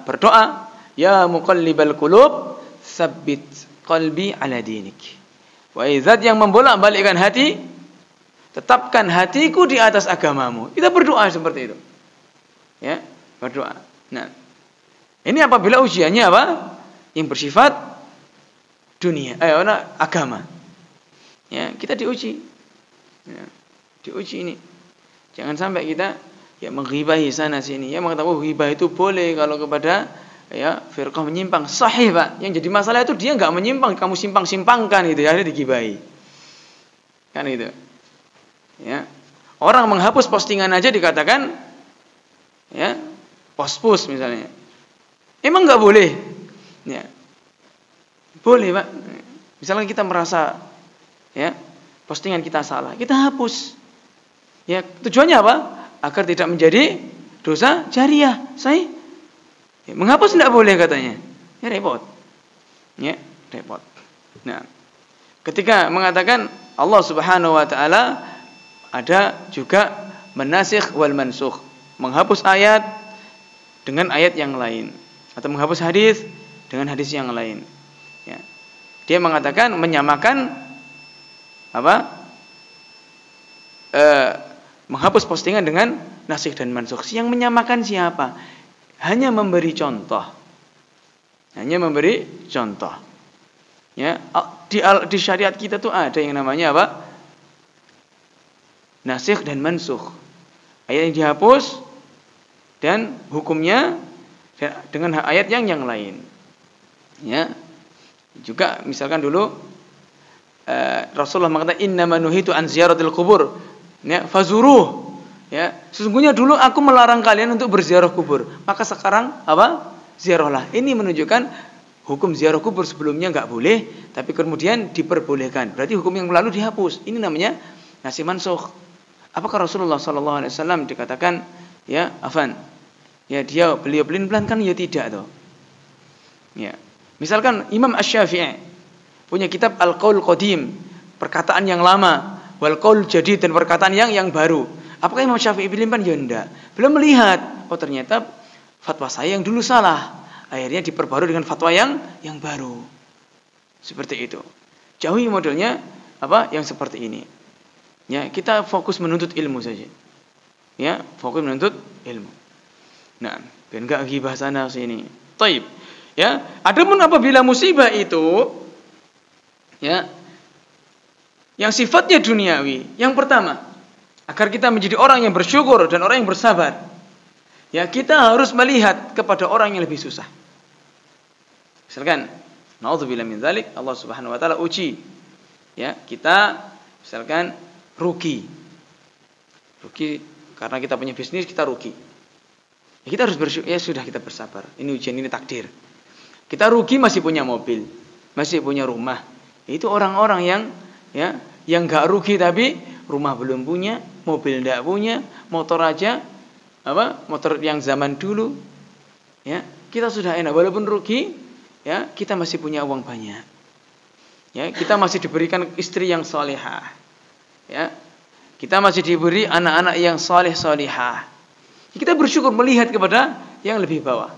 berdoa, ya muqallibal qulub, tsabbit qalbi ala dinik. Wahai zat yang membolak-balikkan hati, tetapkan hatiku di atas agamamu. Kita berdoa seperti itu. Ya, berdoa. Nah, ini apabila ujiannya apa? Yang bersifat dunia, agama. Ya, kita diuji. Ya, diuji ini. Jangan sampai kita ya menghibahi sana sini. Ya, mengetahui hibah itu boleh kalau kepada ya firqah menyimpang. Sahih, Pak. Yang jadi masalah itu dia enggak menyimpang, kamu simpang-simpangkan itu, akhirnya digibahi. Kan itu. Ya. Orang menghapus postingan aja dikatakan ya, post-push misalnya. Emang enggak boleh? Ya. Boleh, Pak. Misalnya kita merasa ya, postingan kita salah, kita hapus. Ya, tujuannya apa? agar tidak menjadi dosa jariah. Sahih? Ya, menghapus tidak boleh katanya. Ya repot. Ya, repot. Nah, ketika mengatakan Allah Subhanahu wa taala ada juga menasikh wal mansukh, menghapus ayat dengan ayat yang lain atau menghapus hadis dengan hadis yang lain. Ya. Dia mengatakan menyamakan apa? Menghapus postingan dengan nasikh dan mansukh. Yang menyamakan siapa? Hanya memberi contoh. Hanya memberi contoh. Ya, di syariat kita tuh ada yang namanya apa? Nasikh dan mansukh. Ayat yang dihapus dan hukumnya dengan ayat yang lain. Ya. Juga misalkan dulu Rasulullah mengatakan innama nuhitu an ziyaratil qubur. Ya, fazuruh. Ya, sesungguhnya dulu aku melarang kalian untuk berziarah kubur. Maka sekarang apa? Ziarahlah. Ini menunjukkan hukum ziarah kubur sebelumnya enggak boleh, tapi kemudian diperbolehkan. Berarti hukum yang lalu dihapus. Ini namanya nasikh mansukh. Apakah Rasulullah sallallahu alaihi wasallam dikatakan ya, afan. Ya, beliau pelin-pelan kan ya tidak toh. Ya. Misalkan Imam Asy-Syafi'i punya kitab Al-Qaul Qadim, perkataan yang lama, wal qaul jadid, dan perkataan yang baru. Apakah Imam Syafi'i pelin-pelan? Ya enggak. Beliau melihat, oh ternyata fatwa saya yang dulu salah. Akhirnya diperbarui dengan fatwa yang baru. Seperti itu. Jauhi modelnya apa? Yang seperti ini. Ya, kita fokus menuntut ilmu saja. Ya, fokus menuntut ilmu. Nah, biar enggak ghibah sana sini. Taib. Ya, adapun apabila musibah itu ya yang sifatnya duniawi, yang pertama, agar kita menjadi orang yang bersyukur dan orang yang bersabar, ya kita harus melihat kepada orang yang lebih susah. Misalkan, naudzubillah min dzalik, Allah Subhanahu wa taala uji, ya kita misalkan rugi karena kita punya bisnis kita rugi. Ya, kita harus bersyukur, ya sudah kita bersabar. Ini ujian, ini takdir. Kita rugi masih punya mobil, masih punya rumah. Itu orang-orang yang enggak rugi tapi rumah belum punya, mobil enggak punya, motor aja motor yang zaman dulu. Ya, kita sudah enak walaupun rugi, ya, kita masih punya uang banyak. Ya, kita masih diberikan istri yang salihah. Ya. Kita masih diberi anak-anak yang saleh-salihah. Kita bersyukur melihat kepada yang lebih bawah.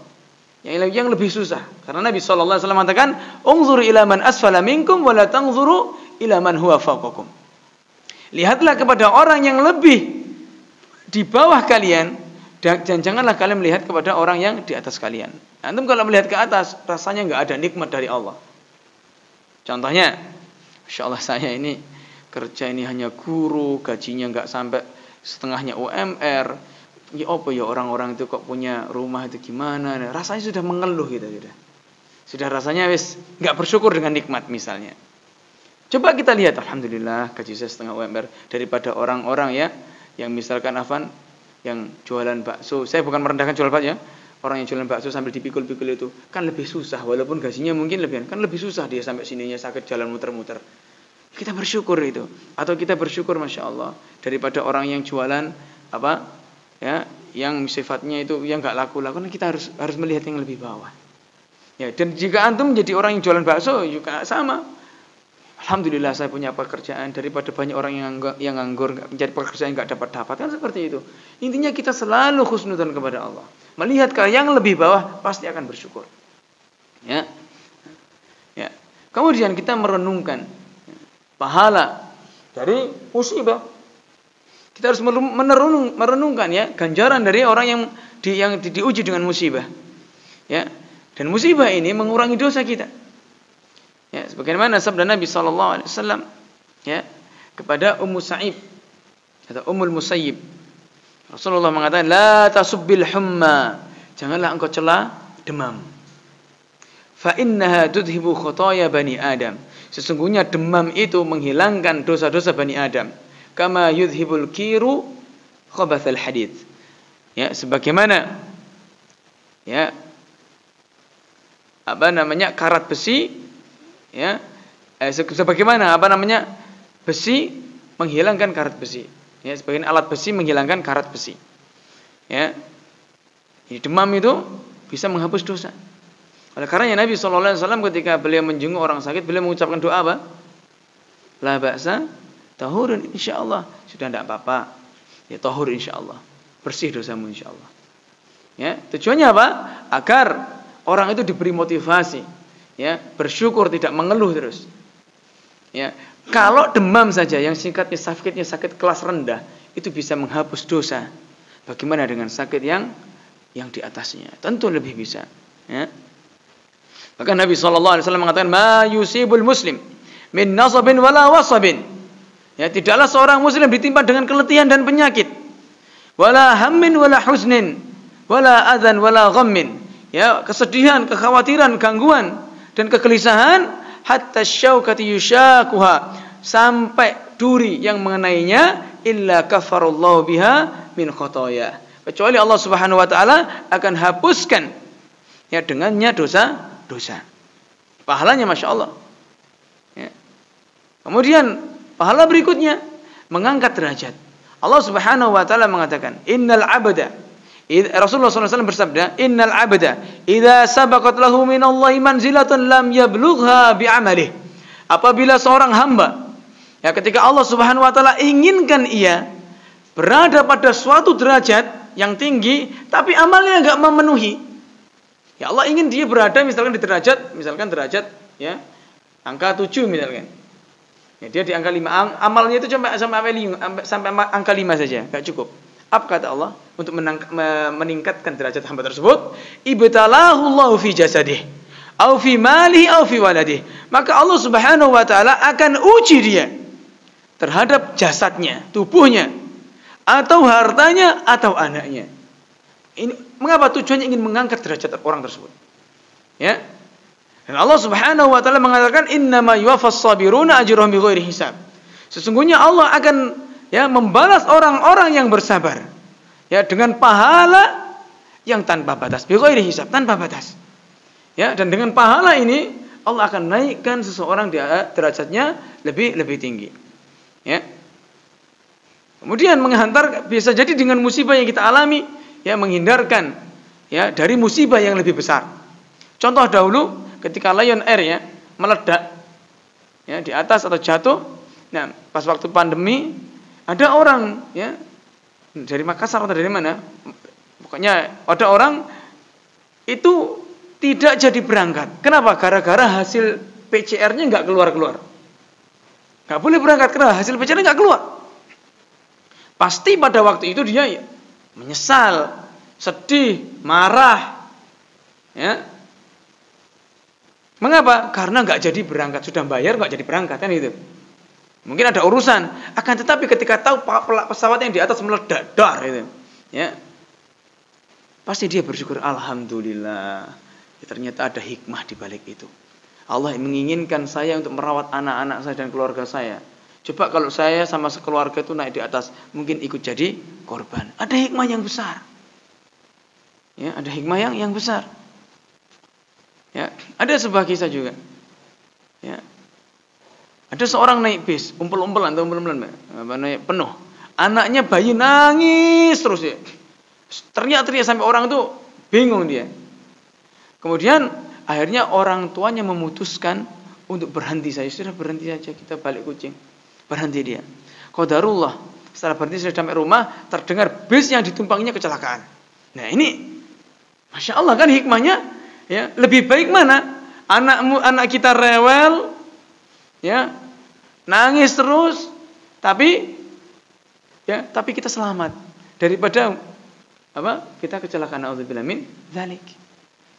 Yang lebih susah. Karena Nabi sallallahu alaihi wasallam mengatakan, "Unzuru ila man asfala minkum wa la tanzuru ila man huwa fawqakum." Lihatlah kepada orang yang lebih di bawah kalian dan janganlah kalian melihat kepada orang yang di atas kalian. Antum kalau melihat ke atas, rasanya enggak ada nikmat dari Allah. Contohnya, insyaallah saya ini kerja ini hanya guru, gajinya enggak sampai setengahnya UMR. Ya apa ya orang-orang itu kok punya rumah itu gimana? Rasanya sudah mengeluh gitu. Sudah rasanya wis enggak bersyukur dengan nikmat misalnya. Coba kita lihat, alhamdulillah gaji saya setengah UMR daripada orang-orang ya yang misalkan afan yang jualan bakso. Saya bukan merendahkan jual bakso ya. Orang yang jualan bakso sambil dipikul-pikul itu kan lebih susah walaupun gajinya mungkin lebih kan lebih susah dia sampai sininya sakit jalan muter-muter. Kita bersyukur itu. Atau kita bersyukur Masya Allah daripada orang yang jualan ya, yang sifatnya itu yang enggak laku-laku, kita harus melihat yang lebih bawah. Ya, dan jika antum menjadi orang yang jualan bakso juga sama. Alhamdulillah saya punya pekerjaan daripada banyak orang yang nganggur mencari pekerjaan enggak dapat-dapat, kan seperti itu. Intinya kita selalu husnudzon kepada Allah. Melihat ke yang lebih bawah pasti akan bersyukur. Ya. Ya. Kemudian kita merenungkan pahala dari musibah. Kita harus merenungkan ya ganjaran dari orang yang diuji dengan musibah. Ya. Dan musibah ini mengurangi dosa kita. Ya, sebagaimana sabda Nabi sallallahu alaihi wasallam ya kepada Ummu Sa'ib atau Ummul Musayyib. Rasulullah mengatakan la tasubbil humma, janganlah engkau cela demam. Fa innaha tudhibu khotoya bani Adam. Sesungguhnya demam itu menghilangkan dosa-dosa Bani Adam. Kama yudhibul kiru khabathal hadid. Ya, sebagaimana ya karat besi ya sebagaimana besi menghilangkan karat besi. Ya, sebagian alat besi menghilangkan karat besi. Ya. Ini demam itu bisa menghapus dosa. Oleh karenanya Nabi SAW ketika beliau menjenguk orang sakit, beliau mengucapkan doa apa? La ba'sa tahurun insyaallah. Sudah tidak apa-apa. Ya tahur insyaallah. Bersih dosamu insyaallah. Ya, tujuannya apa? Agar orang itu diberi motivasi, ya, bersyukur, tidak mengeluh terus. Ya, kalau demam saja yang sakitnya sakit kelas rendah itu bisa menghapus dosa. Bagaimana dengan sakit yang di atasnya? Tentu lebih bisa. Ya. Maka Nabi SAW mengatakan, ma yusibul muslim min nasabin wala wasabin. Ya, tidaklah seorang muslim ditimpa dengan keletihan dan penyakit. Wala hammin wala huznin, wala adhan wala ghammin. Ya, kesedihan, kekhawatiran, gangguan dan kegelisahan, hatta syaukati yushakuha, sampai duri yang mengenainya, illa kafarallahu biha min khotoya, kecuali Allah Subhanahu wa taala akan hapuskan ya dengannya dosa. Pahalanya Masya Allah. Ya. Kemudian pahala berikutnya mengangkat derajat. Allah Subhanahu wa taala mengatakan, innal abda, Rasulullah SAW bersabda, innal abda idza sabaqat lahu minallahi manzilatan lam yablugha bi'amalih. Apabila seorang hamba, ya, ketika Allah Subhanahu wa taala inginkan ia berada pada suatu derajat yang tinggi tapi amalnya enggak memenuhi. Ya, Allah ingin dia berada misalkan di derajat, ya, angka 7 misalkan. Ya, dia di angka 5, amalnya itu sampai angka 5 saja, enggak cukup. Apa kata Allah? Untuk meningkatkan derajat hamba tersebut, ibtalahu Allahu fi jasadih, au fi malihi, au fi waladih. Maka Allah Subhanahu wa taala akan uji dia terhadap jasadnya, tubuhnya, atau hartanya, atau anaknya. Ini mengapa? Tujuannya ingin mengangkat derajat orang tersebut. Ya. Dan Allah Subhanahu wa taala mengatakan, innama yuwaffas sabiruna ajrahum bighairi hisab. Sesungguhnya Allah akan membalas orang-orang yang bersabar, ya, dengan pahala yang tanpa batas, bighairi hisab, tanpa batas. Ya, dan dengan pahala ini Allah akan naikkan seseorang derajatnya lebih tinggi. Ya. Kemudian menghantar, bisa jadi dengan musibah yang kita alami, ya, menghindarkan, ya, dari musibah yang lebih besar. Contoh dahulu ketika Lion Air, ya, meledak, ya, di atas atau jatuh. Nah, pas waktu pandemi ada orang, ya, dari Makassar atau dari mana, pokoknya ada orang itu tidak jadi berangkat. Kenapa? Gara-gara hasil PCR-nya nggak keluar. Nggak boleh berangkat karena hasil PCR-nya nggak keluar. Pasti pada waktu itu dia menyesal, sedih, marah. Ya. Mengapa? Karena nggak jadi berangkat, sudah bayar nggak jadi berangkat, kan itu. Mungkin ada urusan, akan tetapi ketika tahu pesawat yang di atas meledak, dar itu, ya, pasti dia bersyukur, alhamdulillah, ya, ternyata ada hikmah di balik itu. Allah menginginkan saya untuk merawat anak-anak saya dan keluarga saya. Coba kalau saya sama sekeluarga itu naik di atas, mungkin ikut jadi korban. Ada hikmah yang besar. Ya, ada hikmah yang besar. Ya, ada sebuah kisah juga. Ya. Ada seorang naik bis, umpel-umpelan, naik penuh. Anaknya bayi nangis terus, ya. Teriak-teriak sampai orang itu bingung dia. Kemudian akhirnya orang tuanya memutuskan untuk berhenti saja. Sudah berhenti saja, kita balik kucing. Berhenti dia. Qadarullah, setelah berhenti sudah sampai rumah, terdengar bis yang ditumpanginya kecelakaan. Nah, ini Masya Allah, kan hikmahnya, ya, lebih baik mana? Anak kita rewel, ya, nangis terus, tapi kita selamat daripada kita kecelakaan, auzubillah min dzalik.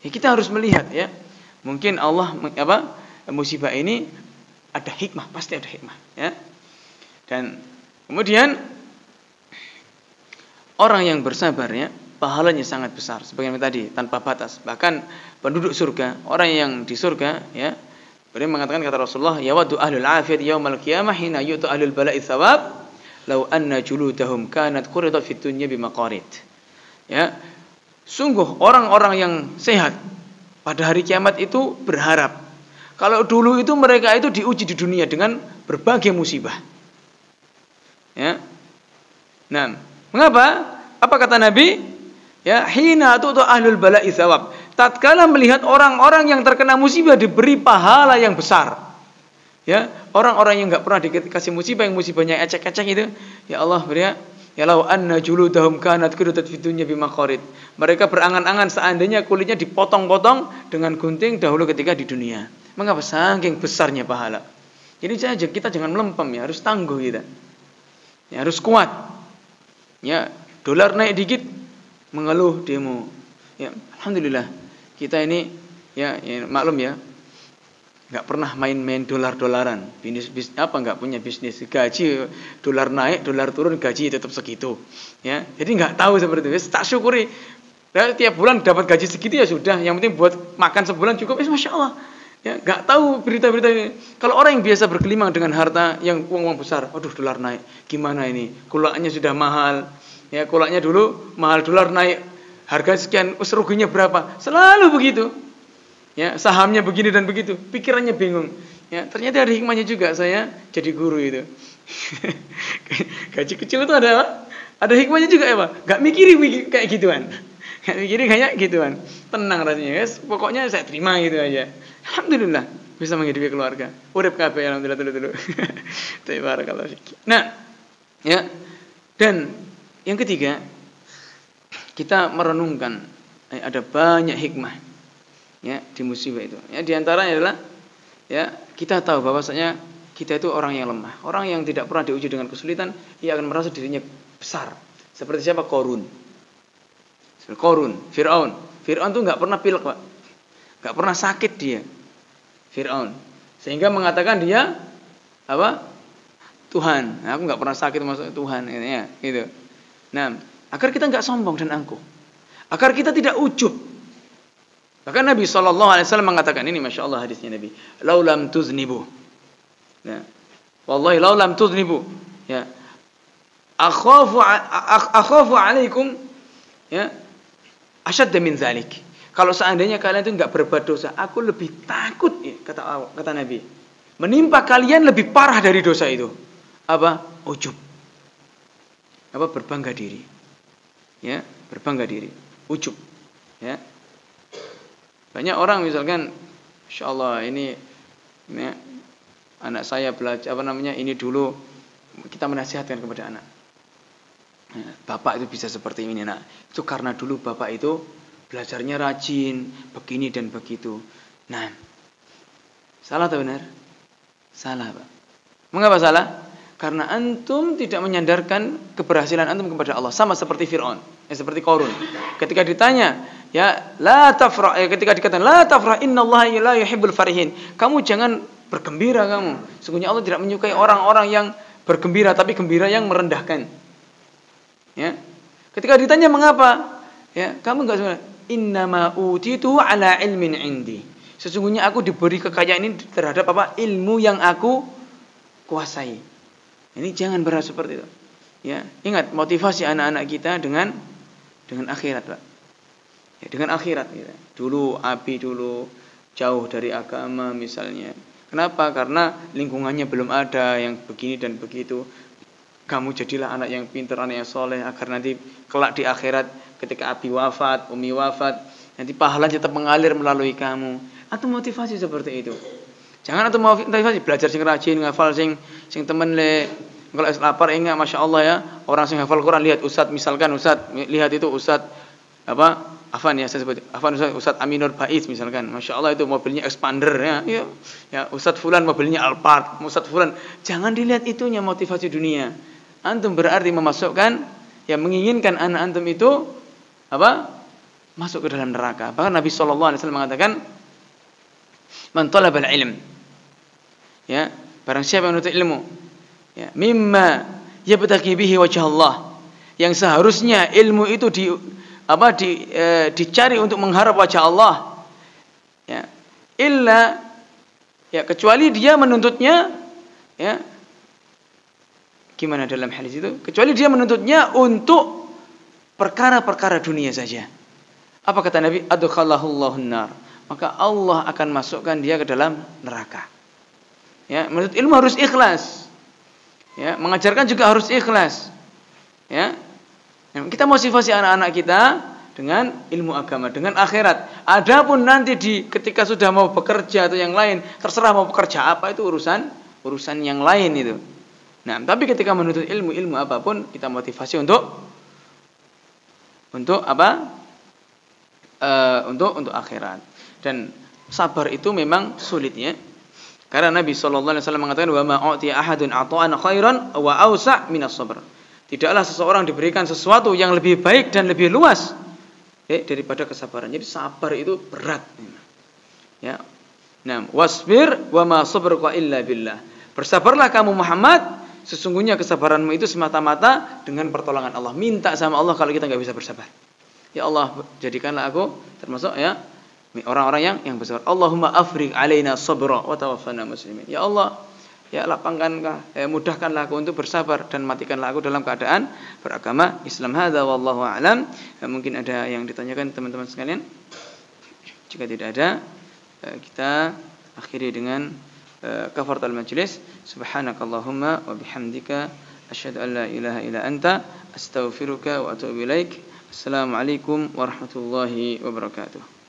Ya, kita harus melihat, ya, mungkin Allah musibah ini ada hikmah, pasti ada hikmah, ya. Dan kemudian orang yang bersabar, ya, pahalanya sangat besar, sebagaimana tadi, tanpa batas. Bahkan penduduk surga, orang yang di surga, ya, beliau mengatakan, kata Rasulullah, yawaddu ahlul afiyati yaumal qiyamah hina yu'tu ahlul bala'i thawab law anna juludahum kanat quridat fid dunya bimaqarid. Ya, sungguh orang-orang yang sehat pada hari kiamat itu berharap kalau dulu itu mereka itu diuji di dunia dengan berbagai musibah. Ya. Nah, mengapa? Apa kata Nabi? Ya, hina tu'ta ahlul bala'i tsawab. Tatkala melihat orang-orang yang terkena musibah diberi pahala yang besar. Ya, orang-orang yang enggak pernah dikasih musibah, yang musibahnya ecek-ecek itu, ya Allah beri ya law anna juludahum kanat qudutat fid dunya bimaqarid. Mereka berangan-angan seandainya kulitnya dipotong-potong dengan gunting dahulu ketika di dunia. Mengapa saking besarnya pahala? Jadi kita jangan melempem ya, harus tangguh kita. Ya, harus kuat. Ya, dolar naik dikit mengeluh demo. Ya, alhamdulillah kita ini ya maklum ya. Enggak pernah main-main dolar-dolaran. Bisnis apa enggak punya bisnis. Gaji dolar naik, dolar turun, gaji tetap segitu. Ya, jadi enggak tahu seperti itu. Tak syukuri. Ya, tiap bulan dapat gaji segitu ya sudah. Yang penting buat makan sebulan cukup. Masya Allah. Ya, enggak tahu berita-berita ini. Kalau orang yang biasa bergelimang dengan harta yang uang-uang besar, aduh dolar naik. Gimana ini? Kulaknya sudah mahal. Ya, kulaknya dulu mahal, dolar naik. Harga sekian, ruginya berapa? Selalu begitu. Ya, sahamnya begini dan begitu, pikirannya bingung. Ya, ternyata ada hikmahnya juga saya jadi guru itu. Gaji kecil itu ada apa? Ada hikmahnya juga ya, Pak. Enggak mikiri kayak gituan. Enggak mikiri kayak gituan. Tenang rasanya, guys. Pokoknya saya terima gitu aja. Alhamdulillah bisa menghidupi keluarga. Urip kabeh alhamdulillah dulu. Tabarakallah. Nah, ya. Dan yang ketiga, kita merenungkan ada banyak hikmah ya di musibah itu. Ya, di antaranya adalah ya kita tahu bahwasanya kita itu orang yang lemah, orang yang tidak pernah diuji dengan kesulitan, ia akan merasa dirinya besar. Seperti siapa? Qarun, Fir'aun. Fir'aun tuh nggak pernah pilek, Pak. Nggak pernah sakit dia. Fir'aun. Sehingga mengatakan dia apa? Tuhan. Nah, aku nggak pernah sakit masuk Tuhan ya, gitu. Nah, agar kita nggak sombong dan angkuh. Agar kita tidak ujub. Bahkan Nabi SAW mengatakan ini, Masya Allah hadisnya Nabi. Laulam tuznibu. Ya. Wallahi laulam tuznibu. Ya. Akhafu alaikum. Ya. Asyadda min zalik. Kalau seandainya kalian itu enggak berbuat dosa, aku lebih takut, ya, kata Nabi. Menimpa kalian lebih parah dari dosa itu. Apa? Ujub. Apa? Berbangga diri. Ya, berbangga diri. Ujub. Ya. Banyak orang misalkan, Insya Allah ini ya, anak saya belajar ini dulu kita menasihatkan kepada anak. Ya, bapak itu bisa seperti ini, nak. Itu karena dulu bapak itu belajarnya rajin, begini dan begitu. Nah, salah atau benar? Salah, Pak. Mengapa salah? Karena antum tidak menyandarkan keberhasilan antum kepada Allah, sama seperti Fir'aun, seperti Qarun. Ketika ditanya, ya la tafrah, ketika dikatakan la tafrah innallaha la yuhibbul farihin. Kamu jangan bergembira kamu. Sesungguhnya Allah tidak menyukai orang-orang yang bergembira, tapi gembira yang merendahkan. Ya. Ketika ditanya mengapa? Ya, kamu enggak sebenarnya innama utitu ala ilmin indi. Sesungguhnya aku diberi kekayaan ini terhadap apa? Ilmu yang aku kuasai. Ini jangan berasa seperti itu. Ya, ingat motivasi anak-anak kita dengan akhirat, Pak. Ya, dengan akhirat gitu. Dulu jauh dari agama misalnya. Kenapa? Karena lingkungannya belum ada yang begini dan begitu. Kamu jadilah anak yang pintar, anak yang soleh, agar nanti kelak di akhirat ketika abi wafat, umi wafat, nanti pahala tetap mengalir melalui kamu. Atau motivasi seperti itu. Jangan atau motivasi belajar sing rajin, ngafal sing temen le. Kalau lapar ingat, Masya Allah ya, orang sing hafal Quran, lihat Ustadz, misalkan Ustadz, lihat itu Ustadz apa? Afan ya, saya sebut Afan Ustadz Aminur Baiz misalkan. Masya Allah itu mobilnya expander ya. Ya Ustadz Fulan mobilnya Alphard, Ustadz Fulan. Jangan dilihat itunya motivasi dunia. Antum berarti memasukkan, ya menginginkan anak antum itu apa? Masuk ke dalam neraka. Bahkan Nabi SAW mengatakan, man talabal ilm, ya, barang siapa yang menuntut ilmu, ya, mimma yabtaghi bihi wajh Allah, yang seharusnya ilmu itu dicari untuk mengharap wajah Allah, ya, illa, ya, kecuali dia menuntutnya, ya, gimana dalam hadis itu? Kecuali dia menuntutnya untuk perkara-perkara dunia saja. Apa kata Nabi? Adkhalahullahu nar. Maka Allah akan masukkan dia ke dalam neraka. Ya, menuntut ilmu harus ikhlas. Ya, mengajarkan juga harus ikhlas. Ya. Kita motivasi anak-anak kita dengan ilmu agama, dengan akhirat. Adapun nanti ketika sudah mau bekerja atau yang lain, terserah mau bekerja apa, itu urusan yang lain itu. Nah, tapi ketika menuntut ilmu apapun, kita motivasi untuk apa? Untuk akhirat. Dan sabar itu memang sulitnya. Karena Nabi SAW mengatakan, wa ma u'tiya ahadun ata'an khairan wa awsa' minas sabr. Tidaklah seseorang diberikan sesuatu yang lebih baik dan lebih luas daripada kesabaran. Jadi sabar itu berat. Ya. Nah, wasbir wa ma sabruka illa billah. Bersabarlah kamu Muhammad, sesungguhnya kesabaranmu itu semata-mata dengan pertolongan Allah. Minta sama Allah kalau kita enggak bisa bersabar. Ya Allah, jadikanlah aku termasuk orang-orang yang bersabar. Allahumma afriq alaina sabra wa tawaffana muslimin. Ya Allah, ya lapangkanlah, mudahkanlah aku untuk bersabar dan matikanlah aku dalam keadaan beragama Islam. Hadza wallahu a'lam. Mungkin ada yang ditanyakan teman-teman sekalian. Jika tidak ada, kita akhiri dengan kafaratul majlis. Subhanakallahumma wa bihamdika asyhadu an la ilaha illa anta astaghfiruka wa atubu ilaik. Assalamualaikum warahmatullahi wabarakatuh.